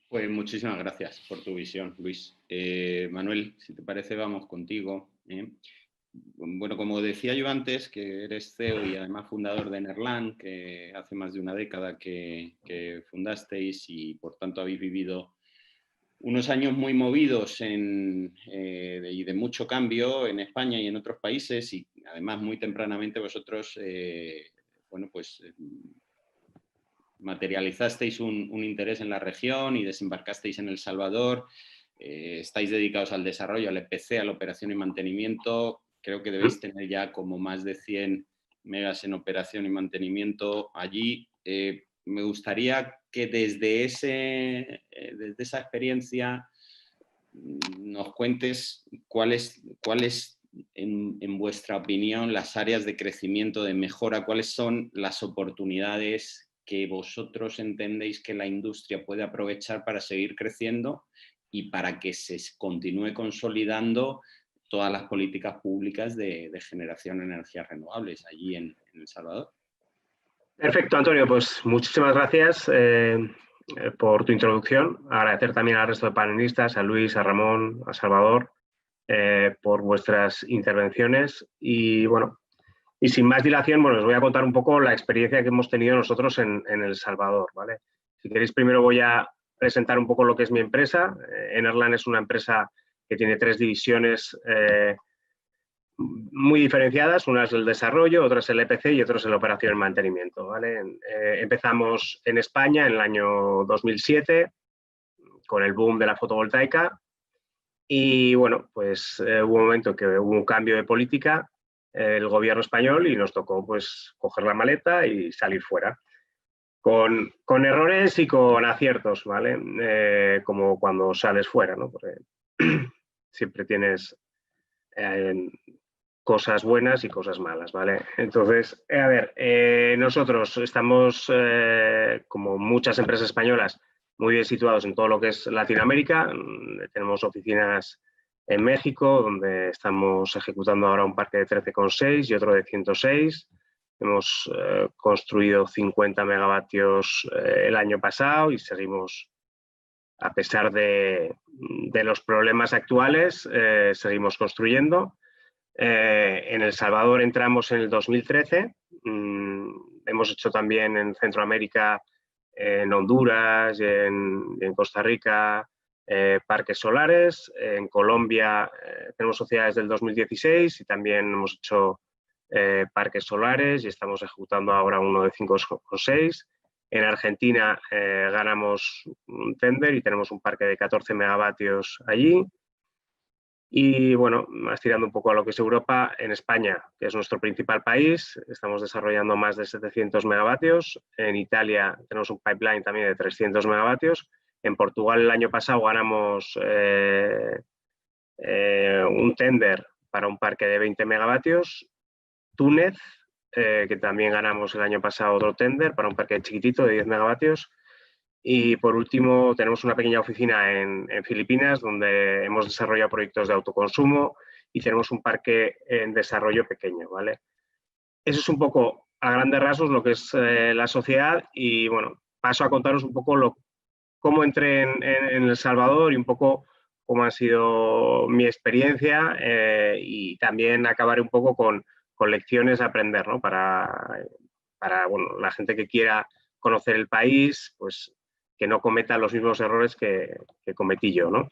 Pues muchísimas gracias por tu visión, Luis. Manuel, si te parece, vamos contigo. Bueno, como decía yo antes, que eres CEO y además fundador de Enerland, que hace más de una década que fundasteis y por tanto habéis vivido unos años muy movidos y de mucho cambio en España y en otros países, y además muy tempranamente vosotros bueno, pues materializasteis un interés en la región y desembarcasteis en El Salvador. Estáis dedicados al desarrollo, al EPC, a la operación y mantenimiento. Creo que debéis tener ya como más de 100 megas en operación y mantenimiento allí. Me gustaría que desde esa experiencia nos cuentes cuáles en vuestra opinión las áreas de crecimiento, de mejora, cuáles son las oportunidades que vosotros entendéis que la industria puede aprovechar para seguir creciendo y para que se continúe consolidando todas las políticas públicas de generación de energías renovables allí en El Salvador. Perfecto, Antonio, pues muchísimas gracias por tu introducción. Agradecer también al resto de panelistas, a Luis, a Ramón, a Salvador, por vuestras intervenciones. Y bueno, y sin más dilación, bueno, os voy a contar un poco la experiencia que hemos tenido nosotros en El Salvador, ¿vale? Si queréis, primero voy a presentar un poco lo que es mi empresa. Enerland es una empresa que tiene 3 divisiones muy diferenciadas. Una es el desarrollo, otra es el EPC y otra es la operación y mantenimiento, ¿vale? Empezamos en España en el año 2007 con el boom de la fotovoltaica y, bueno, pues hubo un momento que hubo un cambio de política el gobierno español y nos tocó pues coger la maleta y salir fuera. Con errores y con aciertos, ¿vale? Como cuando sales fuera, ¿no? Porque siempre tienes cosas buenas y cosas malas, ¿vale? Entonces, a ver, nosotros estamos, como muchas empresas españolas, muy bien situados en todo lo que es Latinoamérica. Tenemos oficinas en México, donde estamos ejecutando ahora un parque de 13,6 y otro de 106. Hemos construido 50 megavatios el año pasado y seguimos, a pesar de los problemas actuales, seguimos construyendo. En El Salvador entramos en el 2013. Hemos hecho también en Centroamérica, en Honduras y en Costa Rica, parques solares. En Colombia tenemos sociedades del 2016 y también hemos hecho parques solares y estamos ejecutando ahora uno de 5,6. En Argentina ganamos un tender y tenemos un parque de 14 megavatios allí. Y bueno, más tirando un poco a lo que es Europa, en España, que es nuestro principal país, estamos desarrollando más de 700 megavatios. En Italia tenemos un pipeline también de 300 megavatios. En Portugal el año pasado ganamos un tender para un parque de 20 megavatios. Túnez, que también ganamos el año pasado otro tender para un parque chiquitito de 10 megavatios. Y por último, tenemos una pequeña oficina en Filipinas, donde hemos desarrollado proyectos de autoconsumo y tenemos un parque en desarrollo pequeño, ¿vale? Eso es un poco, a grandes rasgos, lo que es la sociedad. Y bueno, paso a contaros un poco cómo entré en El Salvador y un poco cómo ha sido mi experiencia, y también acabaré un poco con lecciones a aprender, ¿no? Para bueno, la gente que quiera conocer el país, pues que no cometan los mismos errores que cometí yo, ¿no?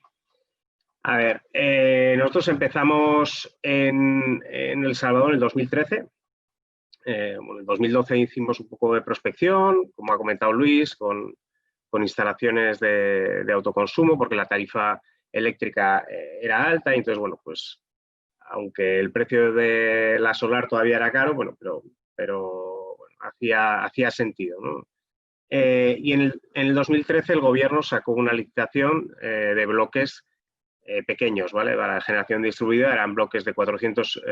A ver, nosotros empezamos en El Salvador en el 2013. Bueno, en 2012 hicimos un poco de prospección, como ha comentado Luis, con instalaciones de autoconsumo, porque la tarifa eléctrica era alta y entonces, bueno, pues aunque el precio de la solar todavía era caro, bueno, pero bueno, hacía sentido, ¿no? Y en el 2013 el gobierno sacó una licitación de bloques pequeños, ¿vale? Para la generación distribuida eran bloques de 400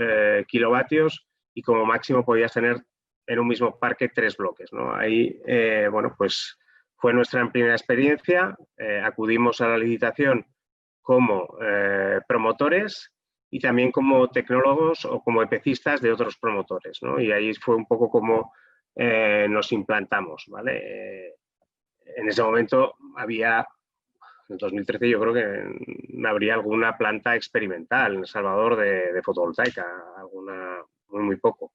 kilovatios y como máximo podías tener en un mismo parque 3 bloques, ¿no? Ahí, bueno, pues fue nuestra primera experiencia. Acudimos a la licitación como promotores y también como tecnólogos o como EPCistas de otros promotores, ¿no? Y ahí fue un poco como nos implantamos, ¿vale? En ese momento había, en 2013 yo creo que habría alguna planta experimental en El Salvador de fotovoltaica, alguna, muy poco.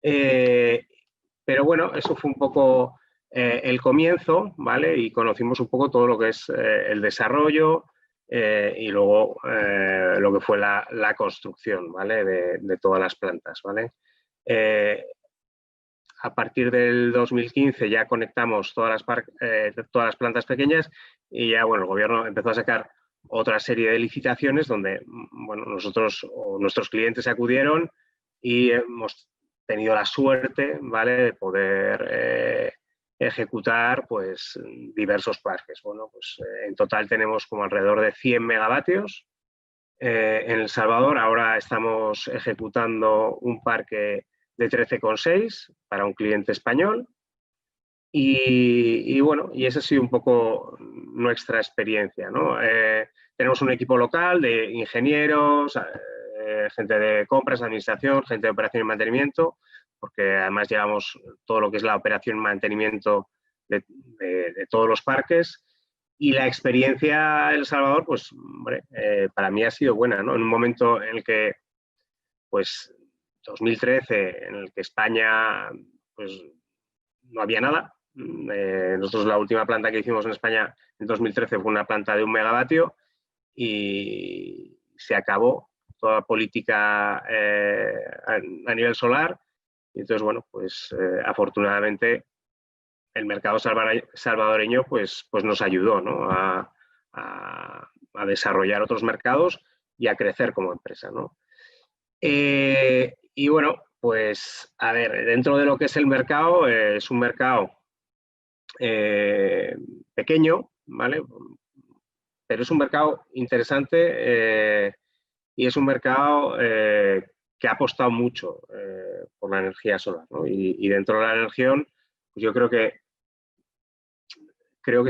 Pero bueno, eso fue un poco el comienzo, ¿vale? Y conocimos un poco todo lo que es el desarrollo y luego lo que fue la construcción, ¿vale? De todas las plantas, ¿vale? A partir del 2015 ya conectamos todas las plantas pequeñas y ya, bueno, el gobierno empezó a sacar otra serie de licitaciones donde, bueno, nosotros o nuestros clientes acudieron y hemos tenido la suerte, ¿vale?, de poder ejecutar, pues, diversos parques. Bueno, pues en total tenemos como alrededor de 100 megavatios. En El Salvador ahora estamos ejecutando un parque de 13,6 para un cliente español y bueno, y esa ha sido un poco nuestra experiencia, ¿no? Tenemos un equipo local de ingenieros, gente de compras, administración, gente de operación y mantenimiento, porque además llevamos todo lo que es la operación y mantenimiento de todos los parques. Y la experiencia en El Salvador, pues, hombre, para mí ha sido buena, ¿no? En un momento en el que, pues, 2013, en el que España, pues, no había nada. Nosotros la última planta que hicimos en España en 2013 fue una planta de 1 megavatio y se acabó toda política a nivel solar. Y entonces, bueno, pues afortunadamente el mercado salvadoreño pues nos ayudó, ¿no?, a desarrollar otros mercados y a crecer como empresa, ¿no? Y bueno, pues a ver, dentro de lo que es el mercado, es un mercado pequeño, ¿vale? Pero es un mercado interesante y es un mercado que ha apostado mucho por la energía solar, ¿no? Y dentro de la energía, pues yo creo que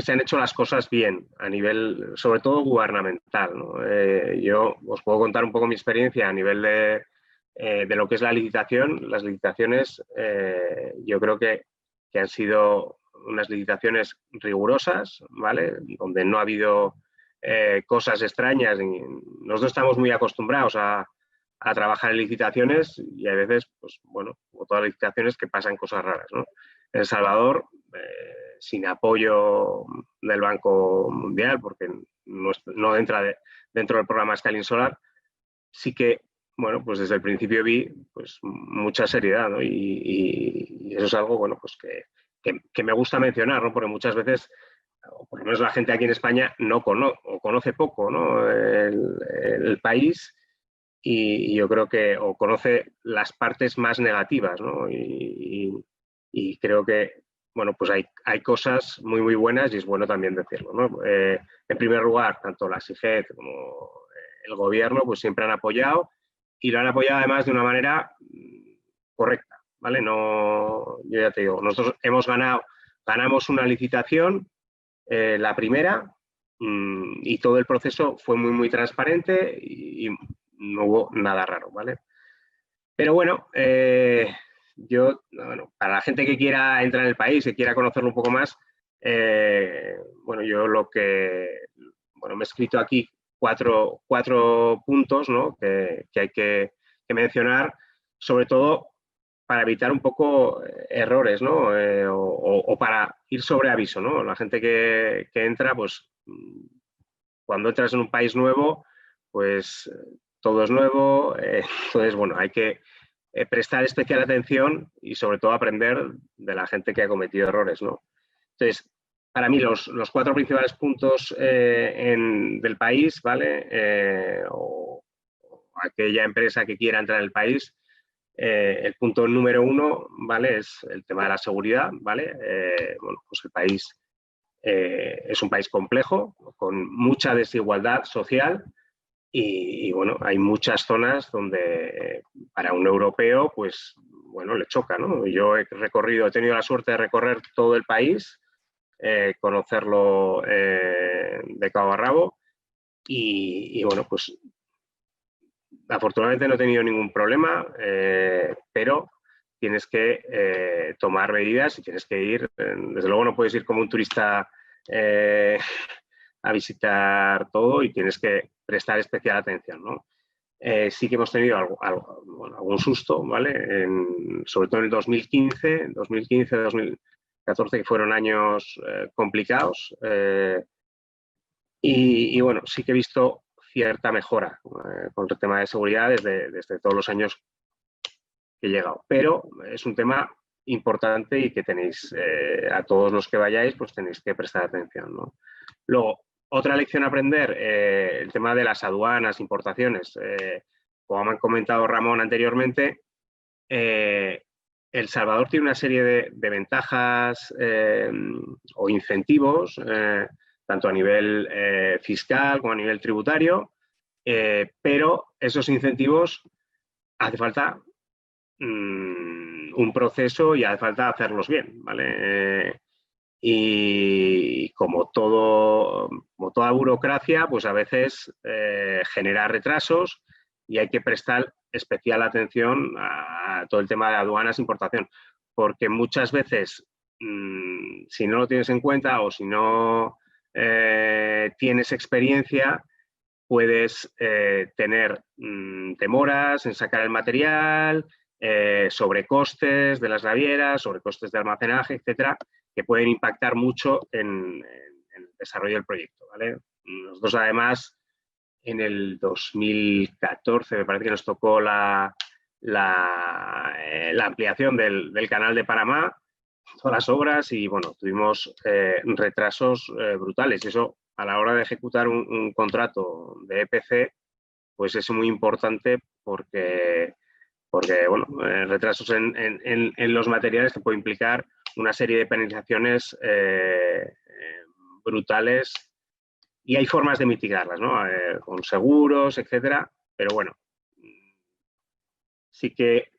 se han hecho las cosas bien a nivel, sobre todo gubernamental, ¿no? Yo os puedo contar un poco mi experiencia a nivel de lo que es la licitación. Las licitaciones yo creo que han sido unas licitaciones rigurosas, ¿vale? Donde no ha habido cosas extrañas. Nosotros estamos muy acostumbrados a trabajar en licitaciones y a veces, pues bueno, como todas las licitaciones, que pasan cosas raras, ¿no? En El Salvador, sin apoyo del Banco Mundial, porque no entra dentro del programa Scaling Solar, sí que, bueno, pues desde el principio vi pues mucha seriedad, ¿no? Y eso es algo, bueno, pues que me gusta mencionar, ¿no? Porque muchas veces, o por lo menos la gente aquí en España, no conoce poco, ¿no? el país, y yo creo que o conoce las partes más negativas, ¿no? Y creo que, bueno, pues hay cosas muy, muy buenas y es bueno también decirlo, ¿no? En primer lugar, tanto la SIGET como el gobierno pues siempre han apoyado, y lo han apoyado además de una manera correcta, ¿vale? No, yo ya te digo, nosotros ganamos una licitación, la primera, y todo el proceso fue muy, muy transparente y no hubo nada raro, ¿vale? Pero bueno, bueno, para la gente que quiera entrar en el país, que quiera conocerlo un poco más, bueno, yo me he escrito aquí cuatro puntos, ¿no? que hay que mencionar, sobre todo para evitar un poco errores, ¿no? O para ir sobre aviso, ¿no? La gente que entra, pues cuando entras en un país nuevo, pues todo es nuevo, entonces, bueno, hay que prestar especial atención y sobre todo aprender de la gente que ha cometido errores, ¿no? Entonces, para mí los 4 principales puntos del país, ¿vale? O aquella empresa que quiera entrar en el país, el punto número 1, ¿vale? Es el tema de la seguridad, ¿vale? Bueno, pues el país es un país complejo, con mucha desigualdad social y bueno, hay muchas zonas donde para un europeo, pues bueno, le choca, ¿no? Yo he tenido la suerte de recorrer todo el país, conocerlo de cabo a rabo y bueno, pues afortunadamente no he tenido ningún problema, pero tienes que tomar medidas y tienes que ir, desde luego no puedes ir como un turista a visitar todo y tienes que prestar especial atención, ¿no? Sí que hemos tenido algún susto, ¿vale? Sobre todo en el 2015, 2014, que fueron años complicados. Y bueno, sí que he visto cierta mejora con el tema de seguridad desde todos los años que he llegado. Pero es un tema importante y que tenéis, a todos los que vayáis, pues tenéis que prestar atención, ¿no? Luego, otra lección a aprender, el tema de las aduanas, importaciones. Como me han comentado Ramón anteriormente, El Salvador tiene una serie de ventajas o incentivos, tanto a nivel fiscal como a nivel tributario, pero esos incentivos hace falta un proceso y hace falta hacerlos bien, ¿vale? Y como toda burocracia, pues a veces genera retrasos y hay que prestar especial atención a todo el tema de aduanas e importación, porque muchas veces, si no lo tienes en cuenta o si no tienes experiencia, puedes tener demoras en sacar el material, sobrecostes de las navieras, sobrecostes de almacenaje, etcétera, que pueden impactar mucho en el desarrollo del proyecto, ¿vale? Nosotros, además, en el 2014 me parece que nos tocó la ampliación del canal de Panamá, todas las obras, y bueno, tuvimos retrasos brutales. Y eso, a la hora de ejecutar un contrato de EPC, pues es muy importante porque bueno, retrasos en los materiales te puede implicar una serie de penalizaciones brutales, y hay formas de mitigarlas, ¿no? Con seguros, etcétera, pero bueno, sí que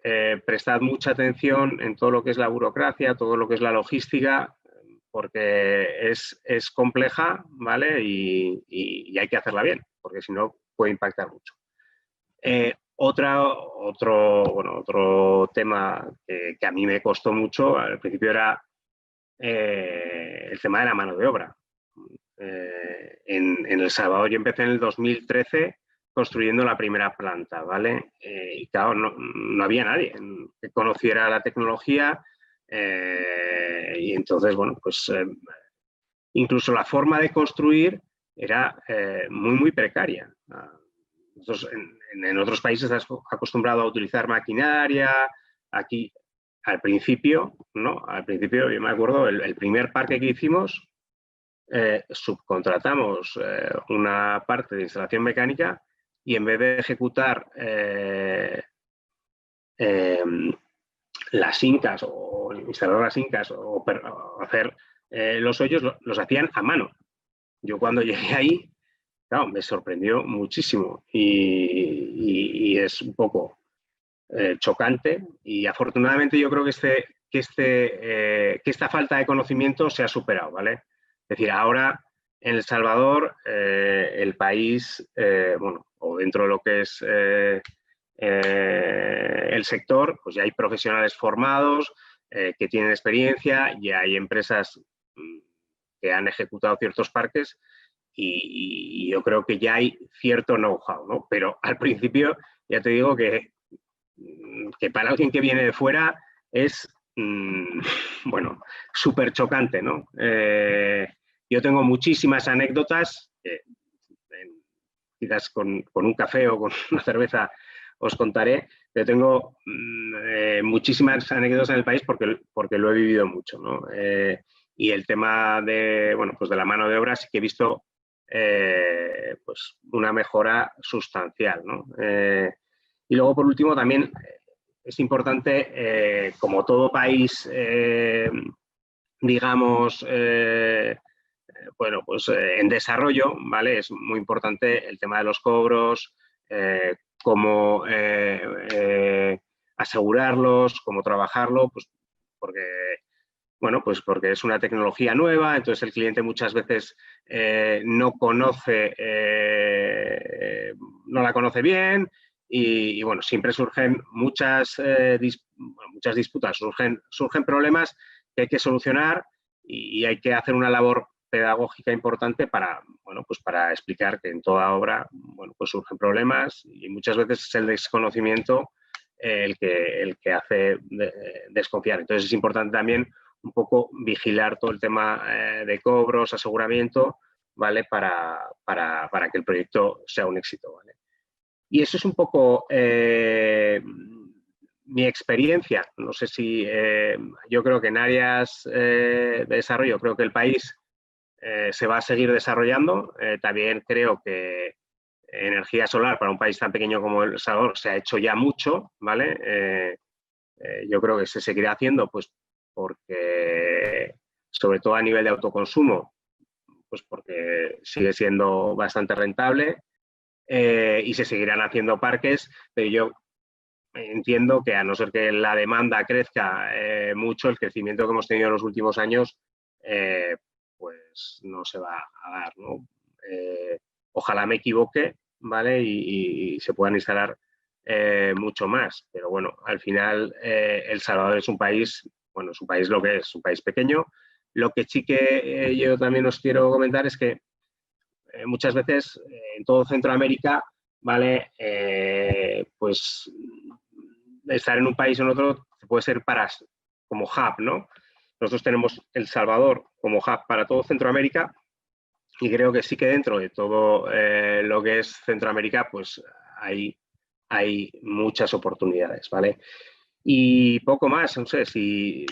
prestad mucha atención en todo lo que es la burocracia, todo lo que es la logística, porque es compleja, ¿vale? Y hay que hacerla bien, porque si no puede impactar mucho. Otro tema que a mí me costó mucho al principio era el tema de la mano de obra. En El Salvador yo empecé en el 2013 construyendo la primera planta, ¿vale? Y claro, no había nadie que conociera la tecnología y entonces, bueno, pues incluso la forma de construir era muy precaria. Nosotros en otros países estás acostumbrado a utilizar maquinaria, aquí al principio, ¿no? Al principio yo me acuerdo, el primer parque que hicimos, subcontratamos una parte de instalación mecánica y en vez de ejecutar las incas o instalar las incas o hacer los hoyos, los hacían a mano. Yo cuando llegué ahí, claro, me sorprendió muchísimo y es un poco chocante y afortunadamente yo creo que esta falta de conocimiento se ha superado, ¿vale? Es decir, ahora en El Salvador el país, bueno, o dentro de lo que es el sector, pues ya hay profesionales formados que tienen experiencia y hay empresas que han ejecutado ciertos parques y yo creo que ya hay cierto know-how, ¿no? Pero al principio ya te digo que para alguien que viene de fuera es, bueno, súper chocante, ¿no? Yo tengo muchísimas anécdotas, quizás con un café o con una cerveza os contaré, pero tengo muchísimas anécdotas en el país porque lo he vivido mucho, ¿no? Y el tema de, bueno, pues de la mano de obra sí que he visto pues una mejora sustancial, ¿no? Y luego, por último, también es importante, como todo país, digamos, bueno, pues en desarrollo, ¿vale? Es muy importante el tema de los cobros, cómo asegurarlos, cómo trabajarlo, pues porque, bueno, pues porque es una tecnología nueva, entonces el cliente muchas veces no no la conoce bien y bueno, siempre surgen muchas disputas, surgen problemas que hay que solucionar y hay que hacer una labor pedagógica importante para, bueno, pues para explicar que en toda obra, bueno, pues surgen problemas y muchas veces es el desconocimiento el que hace desconfiar. Entonces es importante también un poco vigilar todo el tema de cobros, aseguramiento, ¿vale? Para que el proyecto sea un éxito, ¿vale? Y eso es un poco mi experiencia. No sé si yo creo que en áreas de desarrollo, creo que el país se va a seguir desarrollando. También creo que energía solar para un país tan pequeño como El Salvador se ha hecho ya mucho, ¿vale? Yo creo que se seguirá haciendo, pues porque, sobre todo a nivel de autoconsumo, pues porque sigue siendo bastante rentable y se seguirán haciendo parques, pero yo entiendo que a no ser que la demanda crezca mucho, el crecimiento que hemos tenido en los últimos años pues no se va a dar, ¿no? Ojalá me equivoque, ¿vale? Y se puedan instalar mucho más, pero bueno, al final El Salvador es un país, bueno, es un país lo que es, un país pequeño. Lo que sí que yo también os quiero comentar es que muchas veces en todo Centroamérica, ¿vale? Pues estar en un país o en otro puede ser como hub, ¿no? Nosotros tenemos El Salvador como hub para todo Centroamérica y creo que sí que dentro de todo lo que es Centroamérica, pues hay muchas oportunidades, ¿vale? Y poco más, no sé, si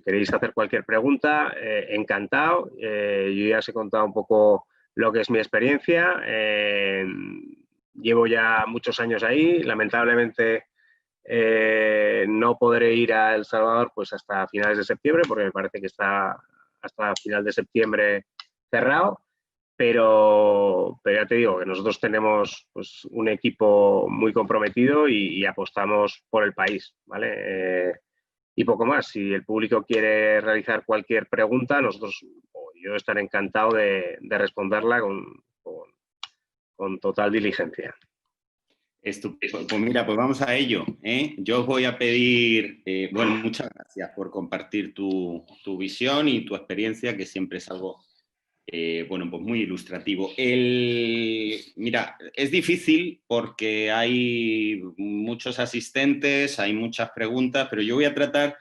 queréis hacer cualquier pregunta, encantado. Yo ya os he contado un poco lo que es mi experiencia. Llevo ya muchos años ahí, lamentablemente no podré ir a El Salvador pues hasta finales de septiembre, porque me parece que está hasta final de septiembre cerrado. Pero ya te digo que nosotros tenemos pues, un equipo muy comprometido y apostamos por el país, ¿vale? Y poco más. Si el público quiere realizar cualquier pregunta, yo estaré encantado de responderla con total diligencia. Estupendo. Pues mira, pues vamos a ello, ¿eh? Yo os voy a pedir, bueno, muchas gracias por compartir tu visión y tu experiencia, que siempre es algo, bueno, pues muy ilustrativo. Mira, es difícil porque hay muchos asistentes, hay muchas preguntas, pero yo voy a tratar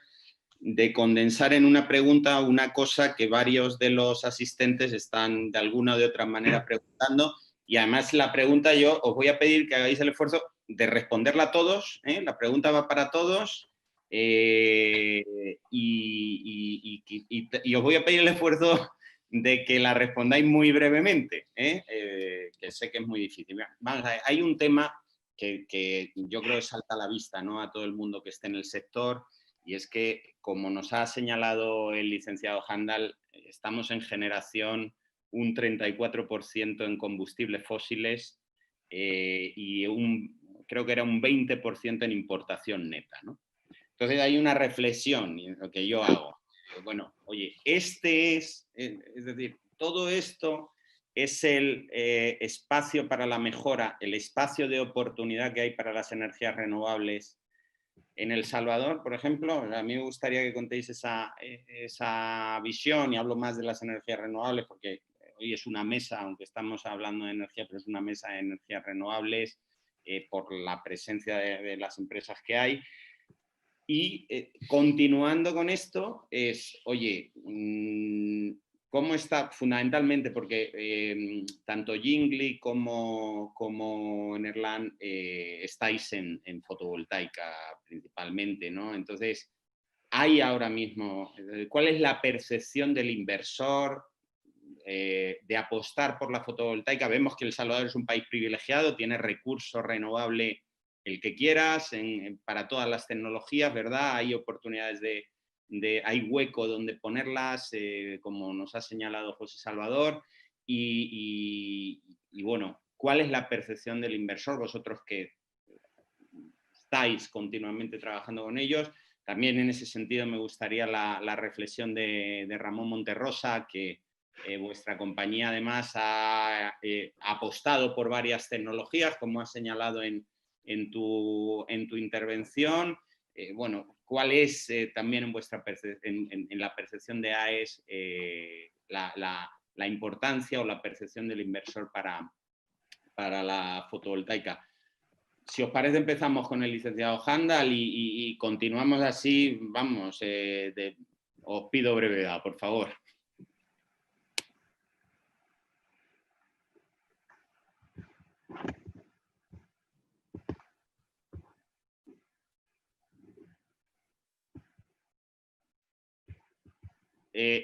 de condensar en una pregunta una cosa que varios de los asistentes están de alguna o de otra manera preguntando. Y además la pregunta yo os voy a pedir que hagáis el esfuerzo de responderla a todos, ¿eh? La pregunta va para todos y os voy a pedir el esfuerzo de que la respondáis muy brevemente, que sé que es muy difícil. Vamos a ver, hay un tema que yo creo que salta a la vista, ¿no?, a todo el mundo que esté en el sector, y es que, como nos ha señalado el licenciado Handal, estamos en generación un 34% en combustibles fósiles y creo que era un 20% en importación neta, ¿no? Entonces hay una reflexión que yo hago. Bueno, oye, es decir, todo esto es el espacio para la mejora, el espacio de oportunidad que hay para las energías renovables en El Salvador, por ejemplo. A mí me gustaría que contéis esa visión, y hablo más de las energías renovables porque hoy es una mesa, aunque estamos hablando de energía, pero es una mesa de energías renovables por la presencia de las empresas que hay. Y continuando con esto es, oye, ¿cómo está fundamentalmente? Porque tanto Jingli como Enerland estáis en fotovoltaica principalmente, ¿no? Entonces, hay ahora mismo, ¿cuál es la percepción del inversor de apostar por la fotovoltaica? Vemos que El Salvador es un país privilegiado, tiene recurso renovable el que quieras, para todas las tecnologías, ¿verdad? Hay oportunidades hay hueco donde ponerlas, como nos ha señalado José Salvador, y bueno, ¿cuál es la percepción del inversor? Vosotros que estáis continuamente trabajando con ellos. También en ese sentido me gustaría la reflexión de Ramón Monterrosa, que vuestra compañía además ha apostado por varias tecnologías, como has señalado en tu intervención. Bueno, ¿cuál es también en la percepción de AES la importancia o la percepción del inversor para la fotovoltaica? Si os parece, empezamos con el licenciado Handal y continuamos así, vamos, os pido brevedad, por favor.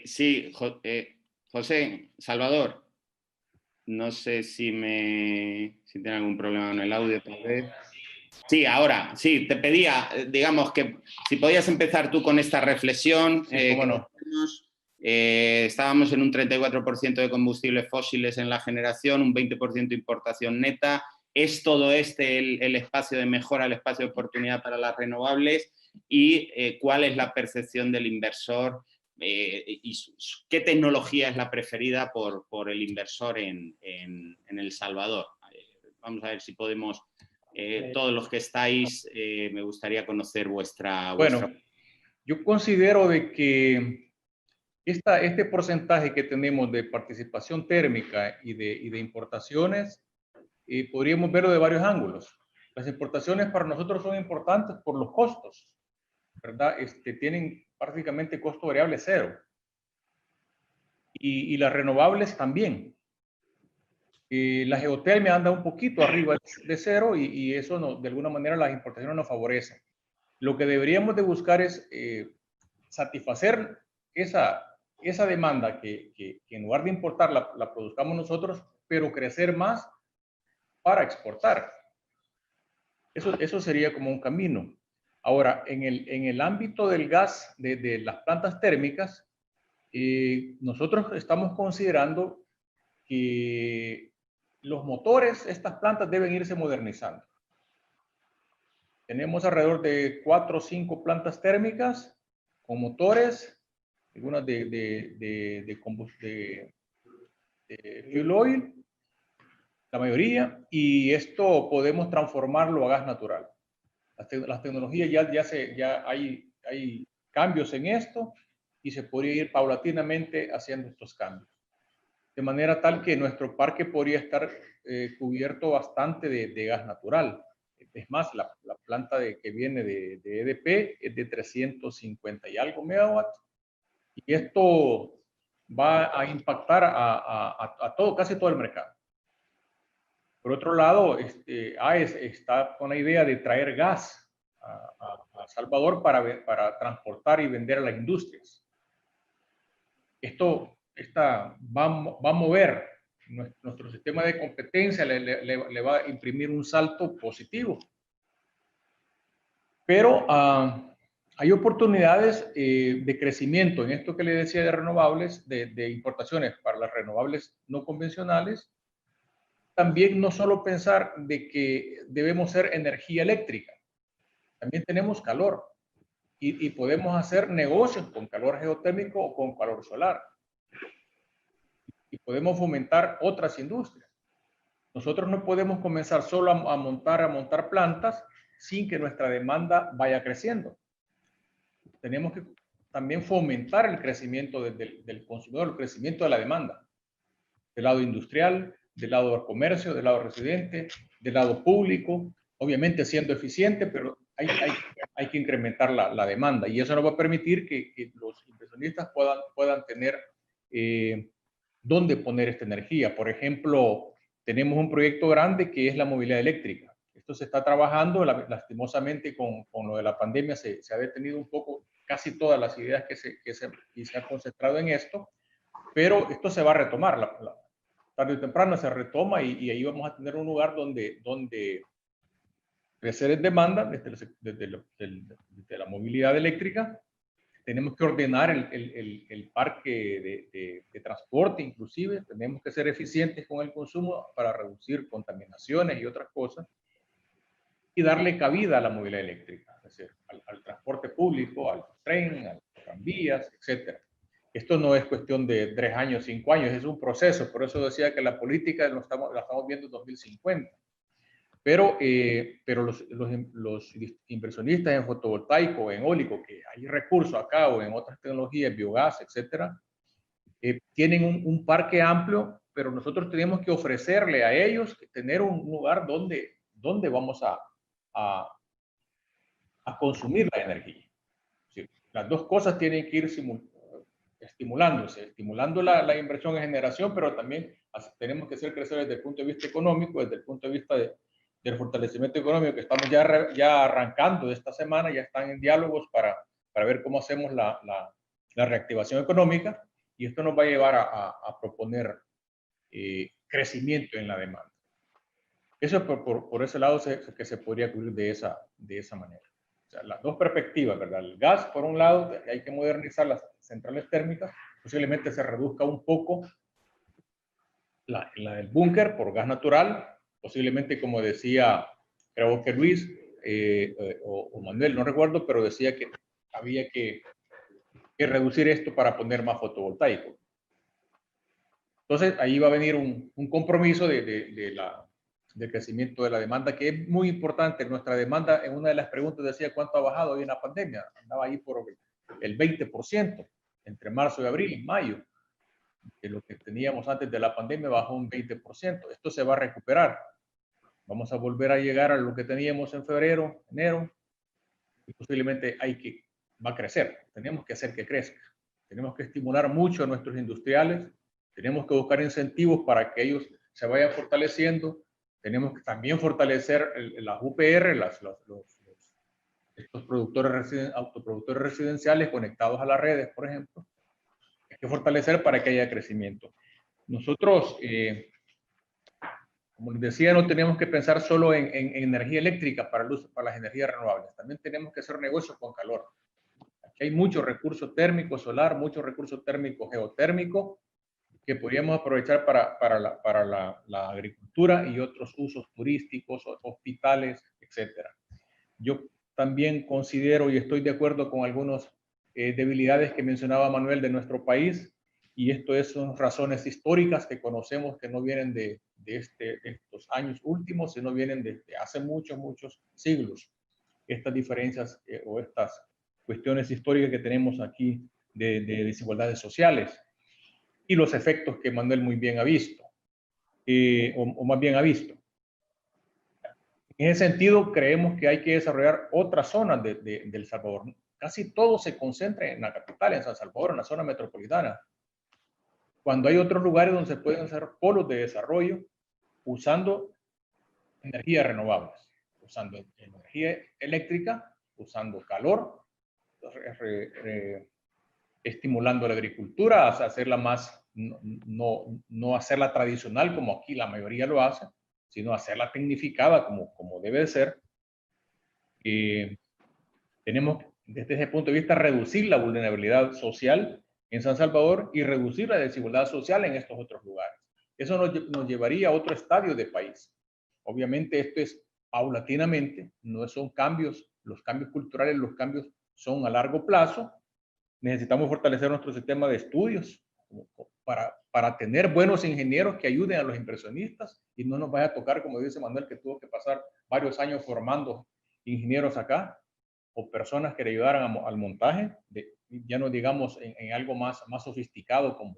Sí, José, Salvador, no sé si tiene algún problema con el audio, tal vez. Sí, ahora, sí, te pedía, digamos, que si podías empezar tú con esta reflexión. Sí, cómo no. Estábamos en un 34% de combustibles fósiles en la generación, un 20% de importación neta. ¿Es todo el espacio de mejora, el espacio de oportunidad para las renovables? ¿Y cuál es la percepción del inversor? ¿Y qué tecnología es la preferida por el inversor en El Salvador? Vamos a ver si podemos, todos los que estáis, me gustaría conocer vuestra... Bueno, yo considero de que este porcentaje que tenemos de participación térmica y de importaciones, podríamos verlo de varios ángulos. Las importaciones para nosotros son importantes por los costos, ¿verdad? Tienen prácticamente costo variable cero. Y las renovables también. La geotermia anda un poquito arriba de cero y eso no, de alguna manera las importaciones nos favorecen. Lo que deberíamos de buscar es satisfacer esa demanda que en lugar de importar la produzcamos nosotros, pero crecer más para exportar. Eso sería como un camino. Ahora, en el ámbito del gas, de las plantas térmicas, nosotros estamos considerando que los motores, estas plantas deben irse modernizando. Tenemos alrededor de 4 o 5 plantas térmicas con motores, algunas de fuel oil, la mayoría, y esto podemos transformarlo a gas natural. Las tecnologías ya hay cambios en esto y se podría ir paulatinamente haciendo estos cambios. De manera tal que nuestro parque podría estar cubierto bastante de gas natural. Es más, la planta que viene de EDP es de 350 y algo megawatts. Y esto va a impactar a casi todo el mercado. Por otro lado, AES está con la idea de traer gas a Salvador para transportar y vender a las industrias. Esto va a mover nuestro sistema de competencia, le va a imprimir un salto positivo. Pero hay oportunidades de crecimiento en esto que le decía de renovables, de importaciones para las renovables no convencionales. También no solo pensar de que debemos ser energía eléctrica, también tenemos calor y podemos hacer negocios con calor geotérmico o con calor solar. Y podemos fomentar otras industrias. Nosotros no podemos comenzar solo a montar plantas sin que nuestra demanda vaya creciendo. Tenemos que también fomentar el crecimiento del consumidor, el crecimiento de la demanda, del lado industrial, del lado del comercio, del lado residente, del lado público, obviamente siendo eficiente, pero hay que incrementar la demanda y eso nos va a permitir que los inversionistas puedan tener dónde poner esta energía. Por ejemplo, tenemos un proyecto grande que es la movilidad eléctrica. Esto se está trabajando, lastimosamente con lo de la pandemia se ha detenido un poco casi todas las ideas que se han concentrado en esto, pero esto se va a retomar, tarde o temprano se retoma y ahí vamos a tener un lugar donde crecer en demanda desde la movilidad eléctrica. Tenemos que ordenar el parque de transporte, inclusive. Tenemos que ser eficientes con el consumo para reducir contaminaciones y otras cosas. Y darle cabida a la movilidad eléctrica, es decir, al transporte público, al tren, a las tranvías, etc. Esto no es cuestión de 3 años, 5 años, es un proceso. Por eso decía que la política la estamos viendo en 2050. Pero los inversionistas en fotovoltaico, en eólico, que hay recursos acá o en otras tecnologías, biogás, etcétera, tienen un parque amplio, pero nosotros tenemos que ofrecerle a ellos tener un lugar donde vamos a consumir la energía. Sí, las dos cosas tienen que ir estimulando la inversión en generación, pero también tenemos que hacer crecer desde el punto de vista económico, desde el punto de vista del fortalecimiento económico, que estamos ya arrancando de esta semana, ya están en diálogos para ver cómo hacemos la reactivación económica, y esto nos va a llevar a proponer crecimiento en la demanda. Eso por ese lado que se podría cubrir de esa manera. O sea, las dos perspectivas, ¿verdad? El gas, por un lado, hay que modernizar las centrales térmicas, posiblemente se reduzca un poco la del búnker por gas natural, posiblemente, como decía, creo que Luis o Manuel, no recuerdo, pero decía que había que reducir esto para poner más fotovoltaico. Entonces, ahí va a venir un compromiso del crecimiento de la demanda, que es muy importante. Nuestra demanda, en una de las preguntas decía cuánto ha bajado hoy en la pandemia. Andaba ahí por el 20% entre marzo y abril, mayo. De lo que teníamos antes de la pandemia bajó un 20%. Esto se va a recuperar. Vamos a volver a llegar a lo que teníamos en febrero, enero, y posiblemente va a crecer. Tenemos que hacer que crezca. Tenemos que estimular mucho a nuestros industriales. Tenemos que buscar incentivos para que ellos se vayan fortaleciendo. Tenemos que también fortalecer las UPR, estos autoproductores residenciales conectados a las redes, por ejemplo. Hay que fortalecer para que haya crecimiento. Nosotros, como les decía, no tenemos que pensar solo en energía eléctrica para las energías renovables. También tenemos que hacer negocios con calor. Aquí hay mucho recurso térmico solar, mucho recurso térmico geotérmico, que podríamos aprovechar para la agricultura y otros usos turísticos, hospitales, etcétera. Yo también considero y estoy de acuerdo con algunas debilidades que mencionaba Manuel de nuestro país, y esto son razones históricas que conocemos que no vienen de estos años últimos, sino vienen desde hace muchos siglos. Estas diferencias o estas cuestiones históricas que tenemos aquí de desigualdades sociales y los efectos que Manuel muy bien ha visto, o más bien ha visto. En ese sentido, creemos que hay que desarrollar otras zonas de El Salvador. Casi todo se concentra en la capital, en San Salvador, en la zona metropolitana. Cuando hay otros lugares donde se pueden hacer polos de desarrollo usando energías renovables, usando energía eléctrica, usando calor, estimulando la agricultura, hacerla más, no hacerla tradicional como aquí la mayoría lo hace, sino hacerla tecnificada como debe de ser. Tenemos desde ese punto de vista reducir la vulnerabilidad social en San Salvador y reducir la desigualdad social en estos otros lugares. Eso nos llevaría a otro estadio de país. Obviamente esto es paulatinamente, no son cambios, los cambios culturales, los cambios son a largo plazo. Necesitamos fortalecer nuestro sistema de estudios para tener buenos ingenieros que ayuden a los inversionistas y no nos vaya a tocar, como dice Manuel, que tuvo que pasar varios años formando ingenieros acá o personas que le ayudaran al montaje, ya no digamos en algo más sofisticado como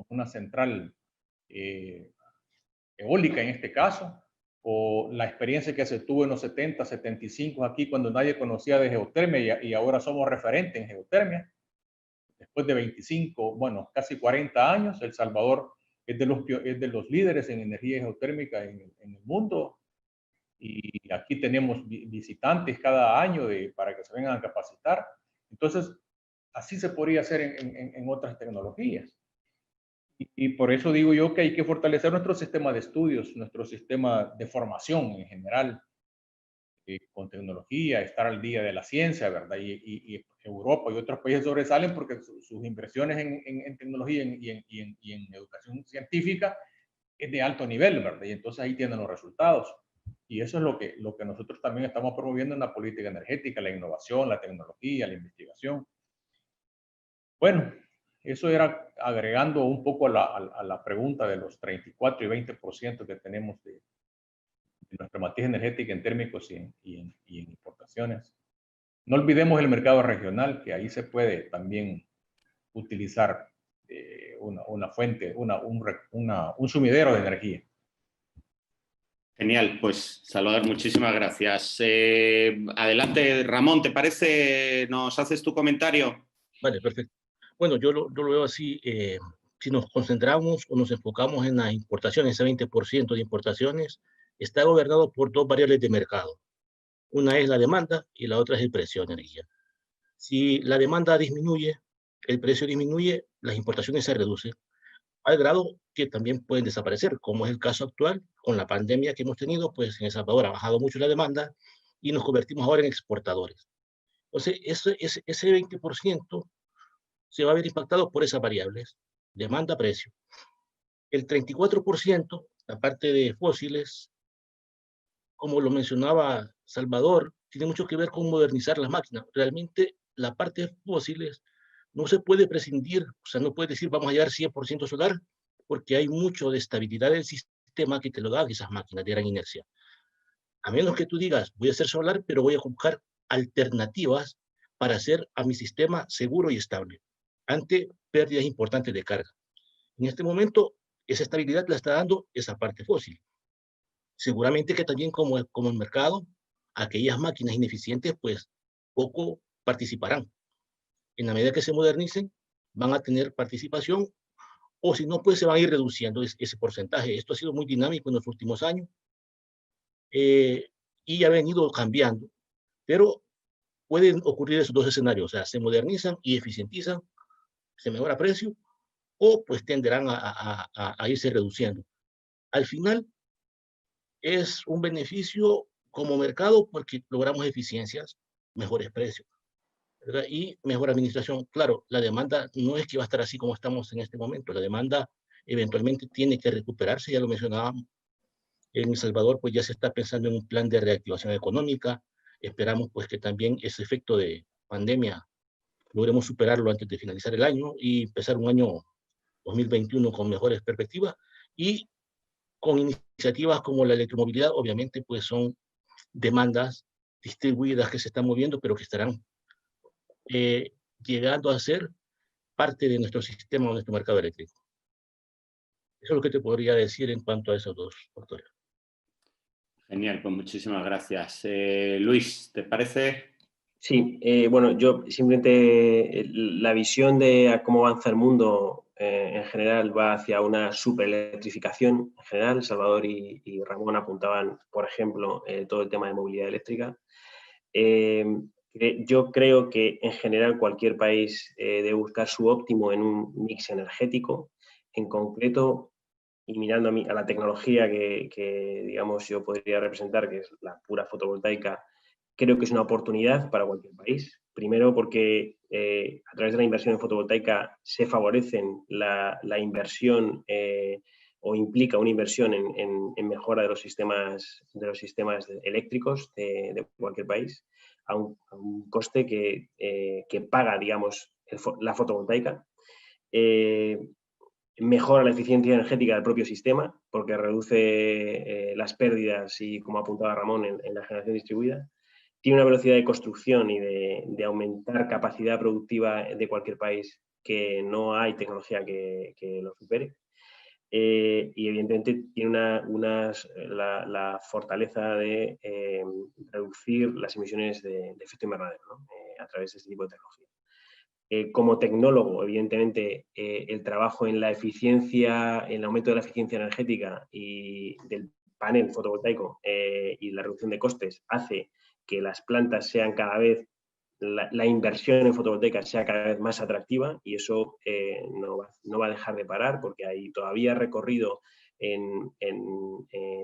una central eólica en este caso, o la experiencia que se tuvo en los 70, 75 aquí cuando nadie conocía de geotermia y ahora somos referentes en geotermia. Después de 25, bueno, casi 40 años, El Salvador es de los líderes en energía geotérmica en el mundo, y aquí tenemos visitantes cada año para que se vengan a capacitar. Entonces, así se podría hacer en otras tecnologías. Y por eso digo yo que hay que fortalecer nuestro sistema de estudios, nuestro sistema de formación en general, con tecnología, estar al día de la ciencia, ¿verdad? Y Europa y otros países sobresalen porque sus inversiones en tecnología y en educación científica es de alto nivel, ¿verdad? Y entonces ahí tienen los resultados. Y eso es lo que nosotros también estamos promoviendo en la política energética, la innovación, la tecnología, la investigación. Bueno, eso era agregando un poco a la pregunta de los 34 y 20% que tenemos de nuestra matriz energética en térmicos y en importaciones. No olvidemos el mercado regional, que ahí se puede también utilizar una fuente, un sumidero de energía. Genial, pues Salvador, muchísimas gracias. Adelante, Ramón, ¿te parece? ¿Nos haces tu comentario? Vale, perfecto. Bueno, yo lo veo así. Si nos concentramos o nos enfocamos en las importaciones, ese 20% de importaciones está gobernado por dos variables de mercado. Una es la demanda y la otra es el precio de energía. Si la demanda disminuye, el precio disminuye, las importaciones se reducen, al grado que también pueden desaparecer, como es el caso actual con la pandemia que hemos tenido, pues en El Salvador ha bajado mucho la demanda y nos convertimos ahora en exportadores. Entonces, ese 20% se va a ver impactado por esas variables, demanda, precio. El 34%, la parte de fósiles, como lo mencionaba Salvador, tiene mucho que ver con modernizar las máquinas. Realmente la parte de fósiles no se puede prescindir, o sea, no puede decir vamos a llegar 100% solar, porque hay mucho de estabilidad del sistema que te lo dan esas máquinas de gran inercia. A menos que tú digas, voy a hacer solar, pero voy a buscar alternativas para hacer a mi sistema seguro y estable ante pérdidas importantes de carga. En este momento, esa estabilidad la está dando esa parte fósil. Seguramente que también como el mercado, aquellas máquinas ineficientes, pues poco participarán. En la medida que se modernicen, van a tener participación, o si no, pues se van a ir reduciendo ese porcentaje. Esto ha sido muy dinámico en los últimos años y ha venido cambiando, pero pueden ocurrir esos dos escenarios, o sea, se modernizan y eficientizan, se mejora precio, o pues tenderán a irse reduciendo. Al final, es un beneficio como mercado porque logramos eficiencias, mejores precios. ¿verdad? Y mejor administración. Claro, la demanda no es que va a estar así como estamos en este momento. La demanda eventualmente tiene que recuperarse, ya lo mencionábamos. En El Salvador, pues ya se está pensando en un plan de reactivación económica. Esperamos pues que también ese efecto de pandemia logremos superarlo antes de finalizar el año y empezar un año 2021 con mejores perspectivas y con iniciativas como la electromovilidad, obviamente pues son demandas distribuidas que se están moviendo, pero que estarán llegando a ser parte de nuestro sistema o nuestro mercado eléctrico. Eso es lo que te podría decir en cuanto a esos dos factores. Genial, pues muchísimas gracias. Luis, ¿te parece? Sí, bueno, yo simplemente la visión de cómo avanza el mundo en general va hacia una superelectrificación en general. Salvador y Ramón apuntaban, por ejemplo, todo el tema de movilidad eléctrica. Yo creo que en general cualquier país debe buscar su óptimo en un mix energético. En concreto, y mirando a la tecnología que digamos, yo podría representar, que es la pura fotovoltaica, creo que es una oportunidad para cualquier país. Primero porque a través de la inversión en fotovoltaica se favorecen la inversión o implica una inversión en mejora de los sistemas eléctricos de cualquier país a un coste que paga, digamos, la fotovoltaica. Mejora la eficiencia energética del propio sistema porque reduce las pérdidas y, como apuntaba Ramón, en la generación distribuida. Tiene una velocidad de construcción y de aumentar capacidad productiva de cualquier país que no hay tecnología que lo supere. Y evidentemente tiene la fortaleza de reducir las emisiones de efecto invernadero, ¿no? A través de este tipo de tecnología. Como tecnólogo, evidentemente, el trabajo en la eficiencia, en el aumento de la eficiencia energética y del panel fotovoltaico y la reducción de costes hace que las plantas sean cada vez, la inversión en fotovoltaica sea cada vez más atractiva y eso no va a dejar de parar porque hay todavía recorrido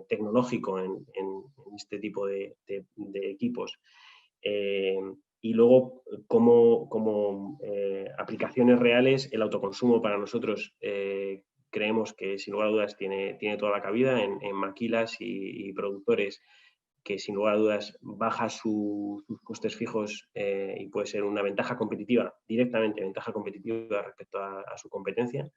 tecnológico en este tipo de equipos. Y luego, como aplicaciones reales, el autoconsumo para nosotros creemos que, sin lugar a dudas, tiene toda la cabida en maquilas y productores que, sin lugar a dudas, baja sus costes fijos y puede ser una ventaja competitiva, directamente ventaja competitiva respecto a su competencia.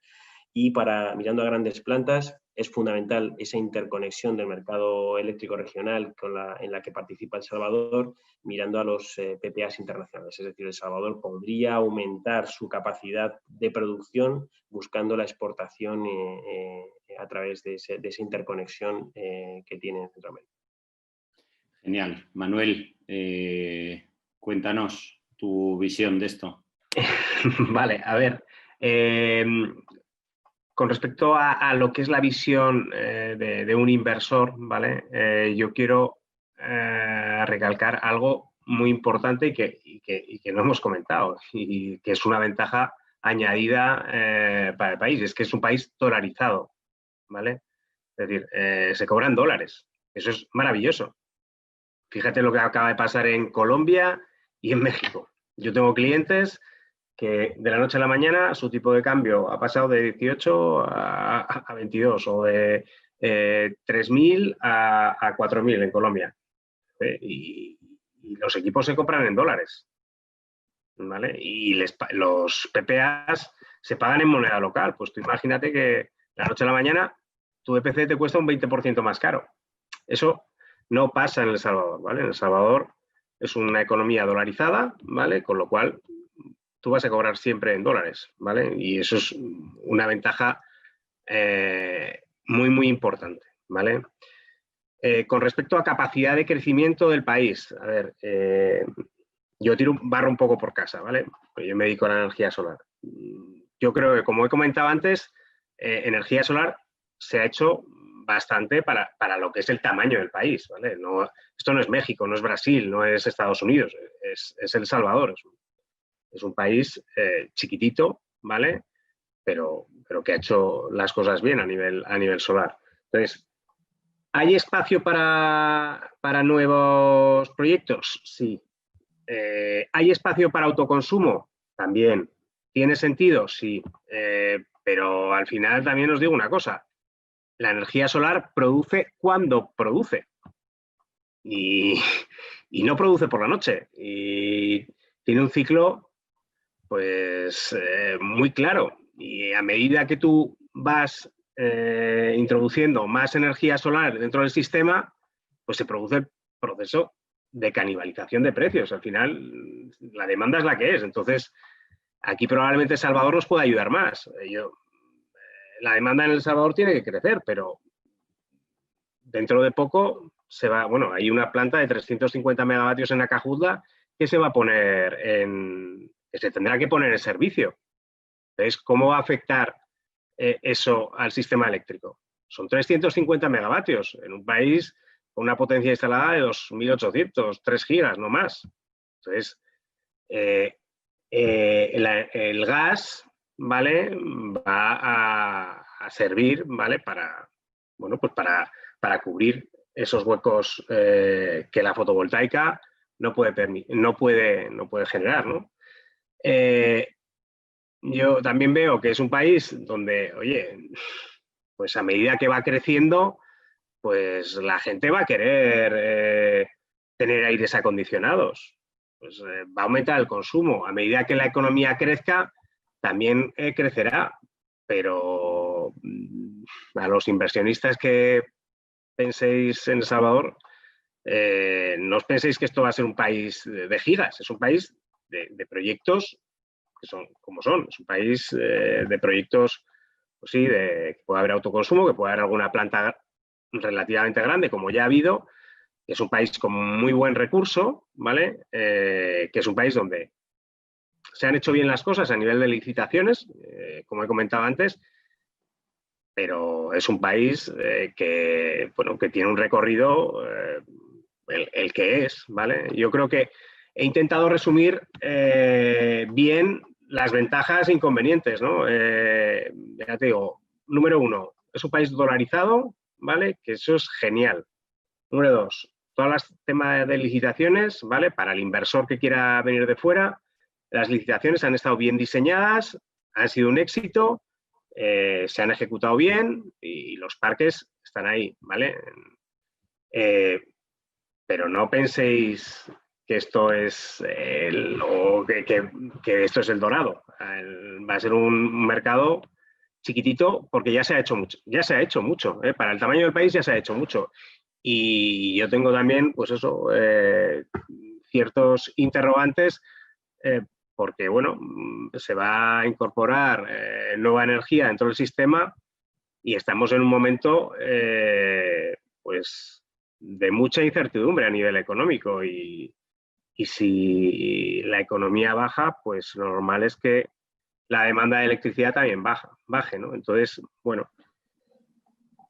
Y mirando a grandes plantas, es fundamental esa interconexión del mercado eléctrico regional en la que participa El Salvador, mirando a los PPAs internacionales. Es decir, El Salvador podría aumentar su capacidad de producción buscando la exportación a través de esa interconexión que tiene en Centroamérica. Genial. Manuel, cuéntanos tu visión de esto. Vale, a ver. Con respecto a lo que es la visión de un inversor, ¿vale? Yo quiero recalcar algo muy importante y que no hemos comentado y que es una ventaja añadida para el país, es que es un país dolarizado, ¿vale? Es decir, se cobran dólares. Eso es maravilloso. Fíjate lo que acaba de pasar en Colombia y en México. Yo tengo clientes que de la noche a la mañana su tipo de cambio ha pasado de 18 a 22 o de 3.000 a 4.000 en Colombia. Y los equipos se compran en dólares, ¿vale? Y los PPAs se pagan en moneda local. Pues tú imagínate que de la noche a la mañana tu EPC te cuesta un 20% más caro. Eso no pasa en El Salvador, ¿vale? En El Salvador es una economía dolarizada, ¿vale? Con lo cual tú vas a cobrar siempre en dólares, ¿vale? Y eso es una ventaja muy, muy importante, ¿vale? Con respecto a capacidad de crecimiento del país, a ver, yo barro un poco por casa, ¿vale? Pues yo me dedico a la energía solar. Yo creo que, como he comentado antes, energía solar se ha hecho bastante para lo que es el tamaño del país, ¿vale? No, esto no es México, no es Brasil, no es Estados Unidos, es El Salvador. Es un país chiquitito, ¿vale? Pero que ha hecho las cosas bien a nivel solar. Entonces, ¿hay espacio para nuevos proyectos? Sí. ¿Hay espacio para autoconsumo? También. ¿Tiene sentido? Sí. Pero al final también os digo una cosa. La energía solar produce cuando produce. Y no produce por la noche. Y tiene un ciclo pues muy claro. Y a medida que tú vas introduciendo más energía solar dentro del sistema, pues se produce el proceso de canibalización de precios. Al final, la demanda es la que es. Entonces, aquí probablemente El Salvador nos pueda ayudar más. La demanda en El Salvador tiene que crecer, pero dentro de poco se va, bueno, hay una planta de 350 megavatios en Acajutla que se va a poner que se tendrá que poner en servicio. Entonces, ¿cómo va a afectar eso al sistema eléctrico? Son 350 megavatios en un país con una potencia instalada de 2.800, 3 gigas, no más. Entonces, el gas, ¿vale? Va a servir, ¿vale? Para, bueno, pues para cubrir esos huecos que la fotovoltaica no puede generar, ¿no? Yo también veo que es un país donde, oye, pues a medida que va creciendo, pues la gente va a querer tener aires acondicionados. Pues va a aumentar el consumo. A medida que la economía crezca, también crecerá. Pero a los inversionistas que penséis en El Salvador, no os penséis que esto va a ser un país de gigas. Es un país de proyectos que son como son. Es un país de proyectos, pues sí, que puede haber autoconsumo, que puede haber alguna planta relativamente grande, como ya ha habido. Es un país con muy buen recurso, ¿vale? Que es un país donde se han hecho bien las cosas a nivel de licitaciones, como he comentado antes, pero es un país que, bueno, que tiene un recorrido el que es, ¿vale? Yo creo que he intentado resumir bien las ventajas e inconvenientes, ¿no? Ya te digo, número 1, es un país dolarizado, ¿vale? Que eso es genial. Número 2, todos los temas de licitaciones, ¿vale? Para el inversor que quiera venir de fuera, las licitaciones han estado bien diseñadas, han sido un éxito, se han ejecutado bien y los parques están ahí, ¿vale? Pero no penséis que esto es que esto es el dorado. Va a ser un mercado chiquitito porque ya se ha hecho mucho. Para el tamaño del país ya se ha hecho mucho. Y yo tengo también, pues eso, ciertos interrogantes porque, bueno, se va a incorporar nueva energía dentro del sistema y estamos en un momento, pues, de mucha incertidumbre a nivel económico y si la economía baja, pues lo normal es que la demanda de electricidad también baje, ¿no? Entonces, bueno,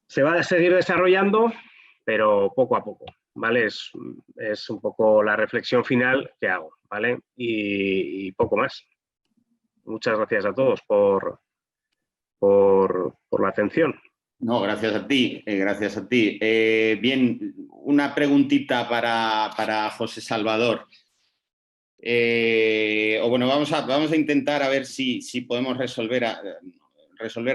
se va a seguir desarrollando, pero poco a poco, ¿vale? Es un poco la reflexión final que hago, ¿vale? Y poco más. Muchas gracias a todos por la atención. No, gracias a ti, gracias a ti. Bien, una preguntita para José Salvador. O bueno, vamos a intentar a ver si podemos resolver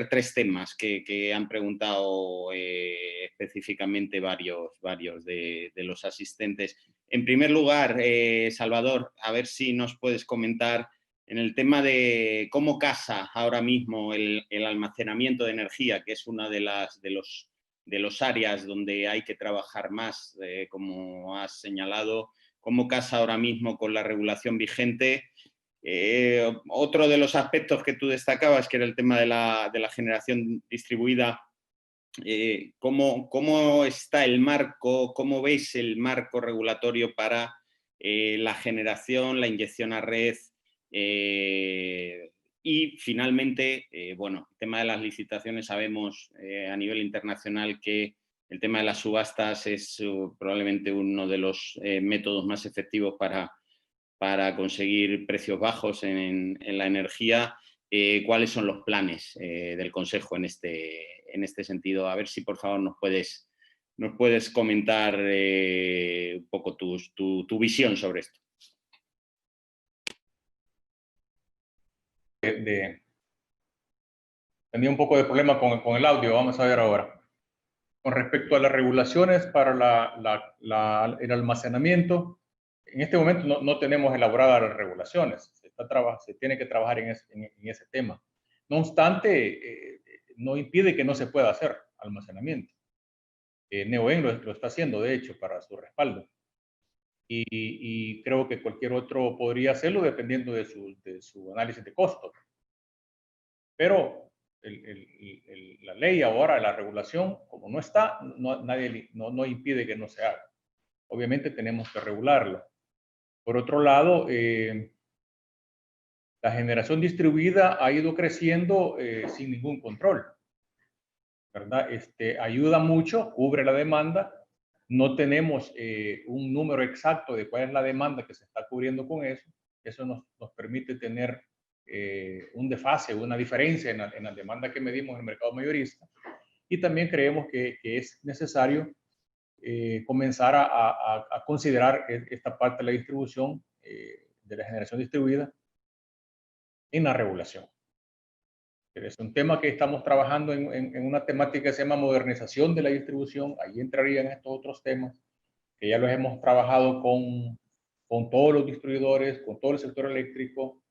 3 temas que han preguntado específicamente varios de los asistentes. En primer lugar, Salvador, a ver si nos puedes comentar en el tema de cómo casa ahora mismo el almacenamiento de energía, que es una de los áreas donde hay que trabajar más, como has señalado, cómo casa ahora mismo con la regulación vigente. Otro de los aspectos que tú destacabas, que era el tema de la generación distribuida, ¿cómo está el marco, cómo veis el marco regulatorio para la generación, la inyección a red? Y finalmente, bueno, el tema de las licitaciones, sabemos a nivel internacional que el tema de las subastas es probablemente uno de los métodos más efectivos para conseguir precios bajos en la energía. ¿Cuáles son los planes del Consejo en este sentido? A ver si por favor nos puedes comentar un poco tu visión sobre esto. tenía un poco de problema con el audio, vamos a ver ahora. Con respecto a las regulaciones para el almacenamiento, en este momento no tenemos elaboradas las regulaciones, se tiene que trabajar en ese tema. No obstante, no impide que no se pueda hacer almacenamiento. Neoen lo está haciendo, de hecho, para su respaldo. Y creo que cualquier otro podría hacerlo dependiendo de su análisis de costos. Pero la ley ahora, la regulación, como no está, nadie no impide que no se haga. Obviamente tenemos que regularlo. Por otro lado, la generación distribuida ha ido creciendo sin ningún control, ¿verdad? Ayuda mucho, cubre la demanda. No tenemos un número exacto de cuál es la demanda que se está cubriendo con eso. Eso nos permite tener un desfase, una diferencia en la demanda que medimos en el mercado mayorista. Y también creemos que es necesario comenzar a considerar esta parte de la distribución, de la generación distribuida, en la regulación. Es un tema que estamos trabajando en una temática que se llama modernización de la distribución. Ahí entrarían estos otros temas que ya los hemos trabajado con todos los distribuidores, con todo el sector eléctrico.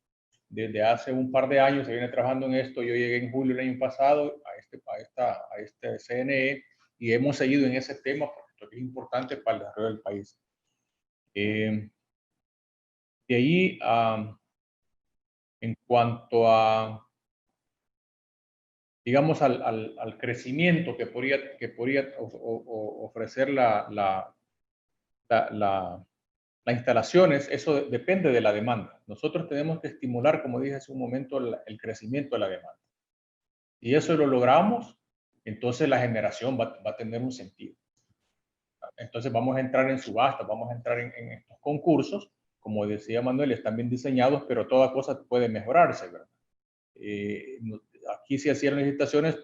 Desde hace un par de años se viene trabajando en esto. Yo llegué en julio del año pasado a este CNE y hemos seguido en ese tema porque es importante para el desarrollo del país. De ahí, en cuanto a, digamos, al crecimiento que podría ofrecer las instalaciones, eso depende de la demanda. Nosotros tenemos que estimular, como dije hace un momento, el crecimiento de la demanda. Y eso lo logramos, entonces la generación va a tener un sentido. Entonces vamos a entrar en subasta, vamos a entrar en estos concursos. Como decía Manuel, están bien diseñados, pero toda cosa puede mejorarse, ¿verdad? Aquí se hacían licitaciones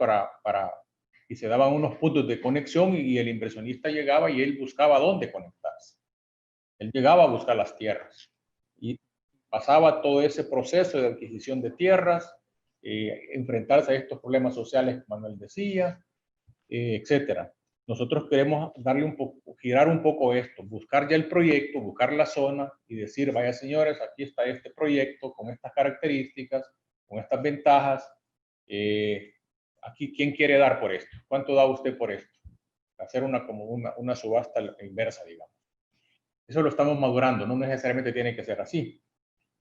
y se daban unos puntos de conexión y el inversionista llegaba y él buscaba dónde conectarse. Él llegaba a buscar las tierras y pasaba todo ese proceso de adquisición de tierras, enfrentarse a estos problemas sociales que Manuel decía, etcétera. Nosotros queremos girar un poco esto, buscar ya el proyecto, buscar la zona y decir, vaya señores, aquí está este proyecto con estas características, con estas ventajas. Aquí, ¿quién quiere dar por esto? ¿Cuánto da usted por esto? Hacer como una subasta inversa, digamos. Eso lo estamos madurando, no necesariamente tiene que ser así.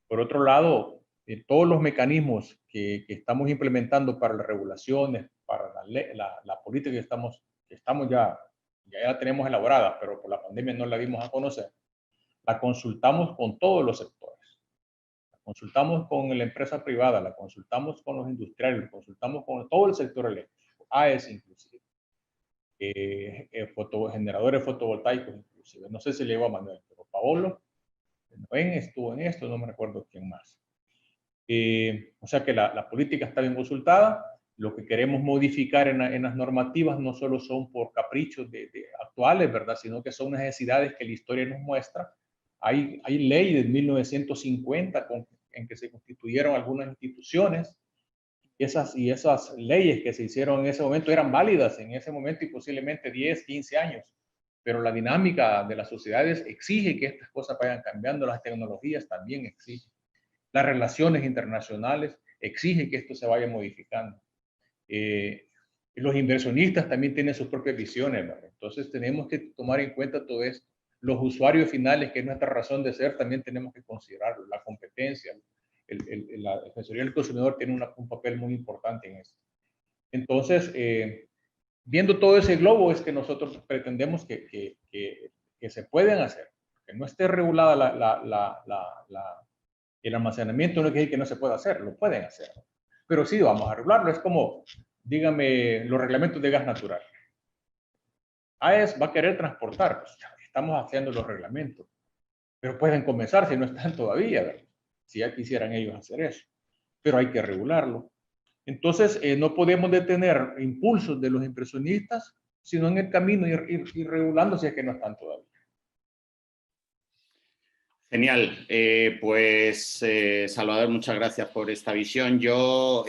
Por otro lado, todos los mecanismos que estamos implementando para las regulaciones, para la política que estamos ya la tenemos elaborada, pero por la pandemia no la dimos a conocer, la consultamos con todos los sectores. La consultamos con la empresa privada, la consultamos con los industriales, la consultamos con todo el sector eléctrico, AES inclusive, generadores fotovoltaicos inclusive. No sé si le llegó a Manuel, pero Paolo estuvo en esto, no me recuerdo quién más. O sea que la política está bien consultada. Lo que queremos modificar en las normativas no solo son por caprichos actuales, ¿verdad? Sino que son necesidades que la historia nos muestra. Hay leyes de 1950 en que se constituyeron algunas instituciones. Y esas leyes que se hicieron en ese momento eran válidas en ese momento y posiblemente 10, 15 años. Pero la dinámica de las sociedades exige que estas cosas vayan cambiando, las tecnologías también exigen. Las relaciones internacionales exigen que esto se vaya modificando. Los inversionistas también tienen sus propias visiones, ¿verdad? Entonces tenemos que tomar en cuenta todo esto. Los usuarios finales, que es nuestra razón de ser, también tenemos que considerarlo. La competencia, la Defensoría del Consumidor tiene un papel muy importante en esto. Entonces, viendo todo ese globo es que nosotros pretendemos que se pueden hacer, que no esté regulada el almacenamiento. No quiere decir que no se pueda hacer, lo pueden hacer, pero sí vamos a regularlo. Es como, dígame, los reglamentos de gas natural. AES va a querer transportar, pues estamos haciendo los reglamentos, pero pueden comenzar si no están todavía, ¿verdad? Si ya quisieran ellos hacer eso, pero hay que regularlo. Entonces, no podemos detener impulsos de los inversionistas, sino en el camino ir regulando si es que no están todavía. Genial. Salvador, muchas gracias por esta visión. Yo,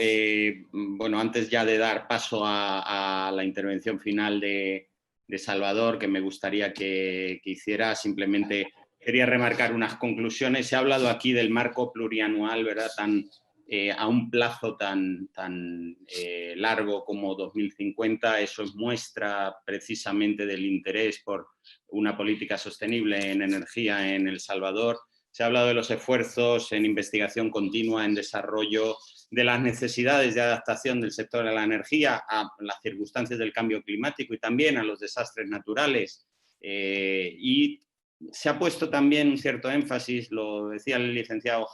bueno, antes ya de dar paso a la intervención final de Salvador, que me gustaría que hiciera, simplemente quería remarcar unas conclusiones. Se ha hablado aquí del marco plurianual, ¿verdad?, a un plazo tan largo como 2050. Eso es muestra precisamente del interés por una política sostenible en energía en El Salvador. Se ha hablado de los esfuerzos en investigación continua, en desarrollo, de las necesidades de adaptación del sector de la energía a las circunstancias del cambio climático y también a los desastres naturales. Y se ha puesto también un cierto énfasis, lo decía el licenciado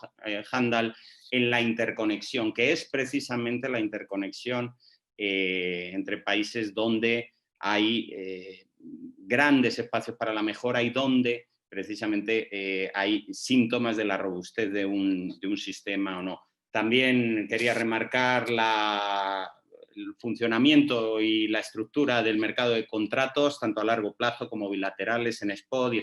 Handal, en la interconexión, que es precisamente la interconexión entre países donde hay grandes espacios para la mejora y donde precisamente hay síntomas de la robustez de un sistema o no. También quería remarcar el funcionamiento y la estructura del mercado de contratos, tanto a largo plazo como bilaterales en spot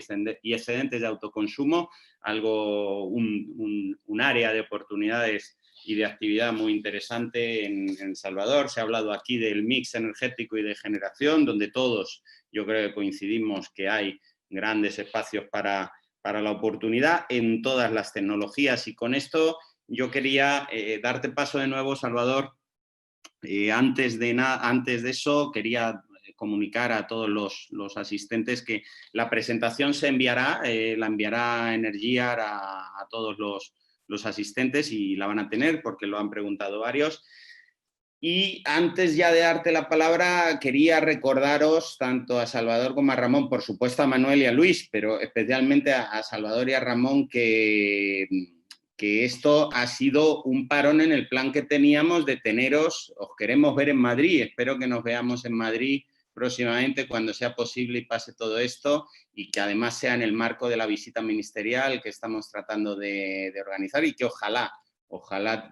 y excedentes de autoconsumo, un área de oportunidades y de actividad muy interesante en El Salvador. Se ha hablado aquí del mix energético y de generación, donde todos yo creo que coincidimos que hay grandes espacios para la oportunidad en todas las tecnologías. Y con esto yo quería darte paso de nuevo, Salvador. Antes de eso, quería comunicar a todos los asistentes que la presentación se enviará, la enviará Energiar a todos los asistentes y la van a tener porque lo han preguntado varios. Y antes ya de darte la palabra, quería recordaros tanto a Salvador como a Ramón, por supuesto a Manuel y a Luis, pero especialmente a Salvador y a Ramón, que esto ha sido un parón en el plan que teníamos de teneros. Os queremos ver en Madrid, espero que nos veamos en Madrid próximamente cuando sea posible y pase todo esto, y que además sea en el marco de la visita ministerial que estamos tratando de organizar, y que ojalá,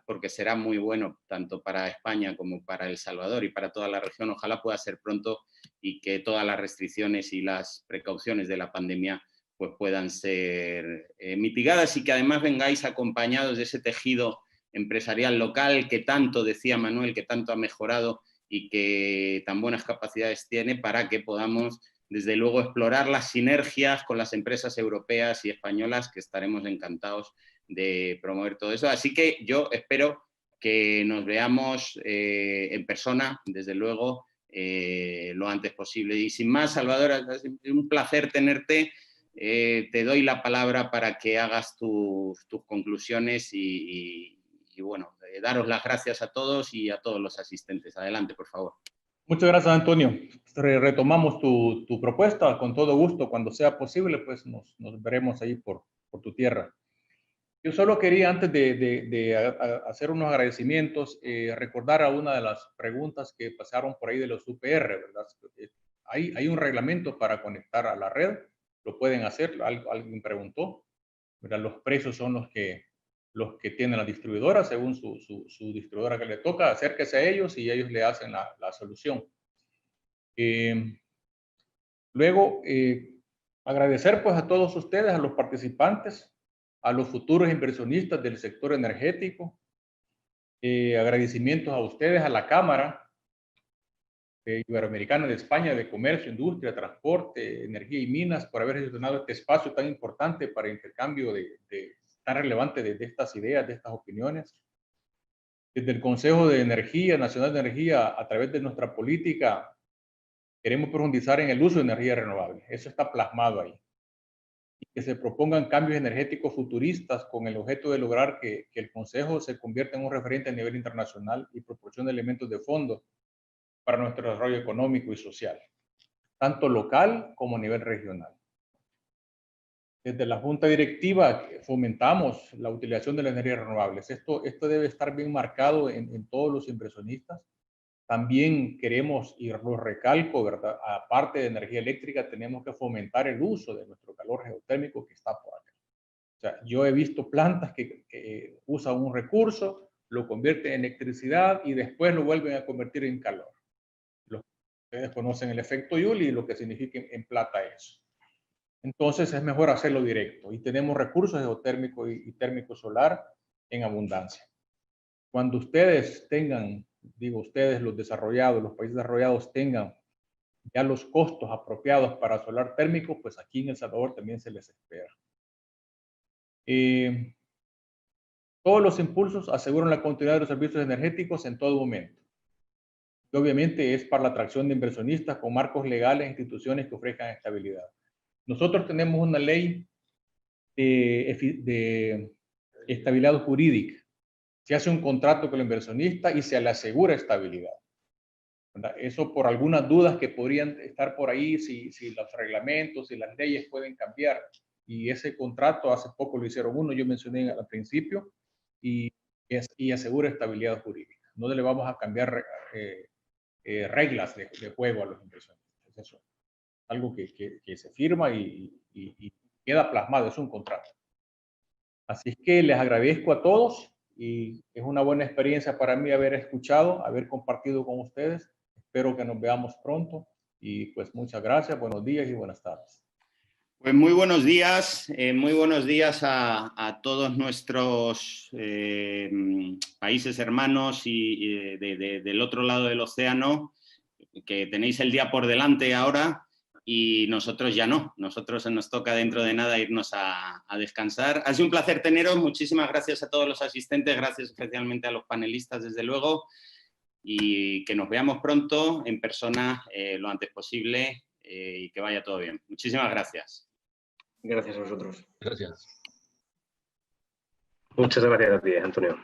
porque será muy bueno tanto para España como para El Salvador y para toda la región, ojalá pueda ser pronto y que todas las restricciones y las precauciones de la pandemia pues puedan ser mitigadas, y que además vengáis acompañados de ese tejido empresarial local que tanto, decía Manuel, que tanto ha mejorado y que tan buenas capacidades tiene, para que podamos desde luego explorar las sinergias con las empresas europeas y españolas, que estaremos encantados de promover todo eso. Así que yo espero que nos veamos en persona, desde luego, lo antes posible. Y sin más, Salvador, es un placer tenerte. Te doy la palabra para que hagas tus conclusiones y bueno, daros las gracias a todos y a todos los asistentes. Adelante, por favor. Muchas gracias, Antonio. Retomamos tu propuesta con todo gusto. Cuando sea posible, pues nos veremos ahí por tu tierra. Yo solo quería, antes de hacer unos agradecimientos, recordar a una de las preguntas que pasaron por ahí de los UPR, ¿verdad? Hay un reglamento para conectar a la red, lo pueden hacer, alguien preguntó, ¿verdad? Los precios son los que tienen la distribuidora, según su distribuidora que le toca. Acérquese a ellos y ellos le hacen la solución. Luego, agradecer pues a todos ustedes, a los participantes, a los futuros inversionistas del sector energético. Agradecimientos a ustedes, a la Cámara Iberoamericana de España de Comercio, Industria, Transporte, Energía y Minas, por haber gestionado este espacio tan importante para intercambio tan relevante de estas ideas, de estas opiniones. Desde el Consejo de Energía, Nacional de Energía, a través de nuestra política, queremos profundizar en el uso de energía renovable. Eso está plasmado ahí. Y que se propongan cambios energéticos futuristas con el objeto de lograr que el Consejo se convierta en un referente a nivel internacional y proporcione elementos de fondo para nuestro desarrollo económico y social, tanto local como a nivel regional. Desde la Junta Directiva fomentamos la utilización de las energías renovables. Esto debe estar bien marcado en todos los inversionistas. También queremos, y lo recalco, ¿verdad? Aparte de energía eléctrica, tenemos que fomentar el uso de nuestro calor geotérmico que está por acá. O sea, yo he visto plantas que usan un recurso, lo convierten en electricidad y después lo vuelven a convertir en calor. Ustedes conocen el efecto Joule y lo que significa en plata eso. Entonces es mejor hacerlo directo y tenemos recursos geotérmicos y térmico solar en abundancia. Cuando ustedes tengan, digo ustedes los desarrollados, los países desarrollados tengan ya los costos apropiados para solar térmico, pues aquí en El Salvador también se les espera. Todos los impulsos aseguran la continuidad de los servicios energéticos en todo momento. Y obviamente es para la atracción de inversionistas con marcos legales e instituciones que ofrezcan estabilidad. Nosotros tenemos una ley de estabilidad jurídica. Se hace un contrato con el inversionista y se le asegura estabilidad. ¿Verdad? Eso por algunas dudas que podrían estar por ahí, si los reglamentos y las leyes pueden cambiar. Y ese contrato hace poco lo hicieron uno, yo mencioné al principio, y asegura estabilidad jurídica. No le vamos a cambiar reglas de juego a los inversionistas. Eso es algo que se firma y queda plasmado, es un contrato. Así es que les agradezco a todos y es una buena experiencia para mí haber escuchado, haber compartido con ustedes. Espero que nos veamos pronto y pues muchas gracias, buenos días y buenas tardes. Pues muy buenos días a todos nuestros países hermanos y del otro lado del océano, que tenéis el día por delante ahora y nosotros ya no. Nosotros nos toca dentro de nada irnos a descansar. Ha sido un placer teneros. Muchísimas gracias a todos los asistentes, gracias especialmente a los panelistas, desde luego, y que nos veamos pronto en persona lo antes posible y que vaya todo bien. Muchísimas gracias. Gracias a vosotros. Gracias. Muchas gracias a ti, Antonio.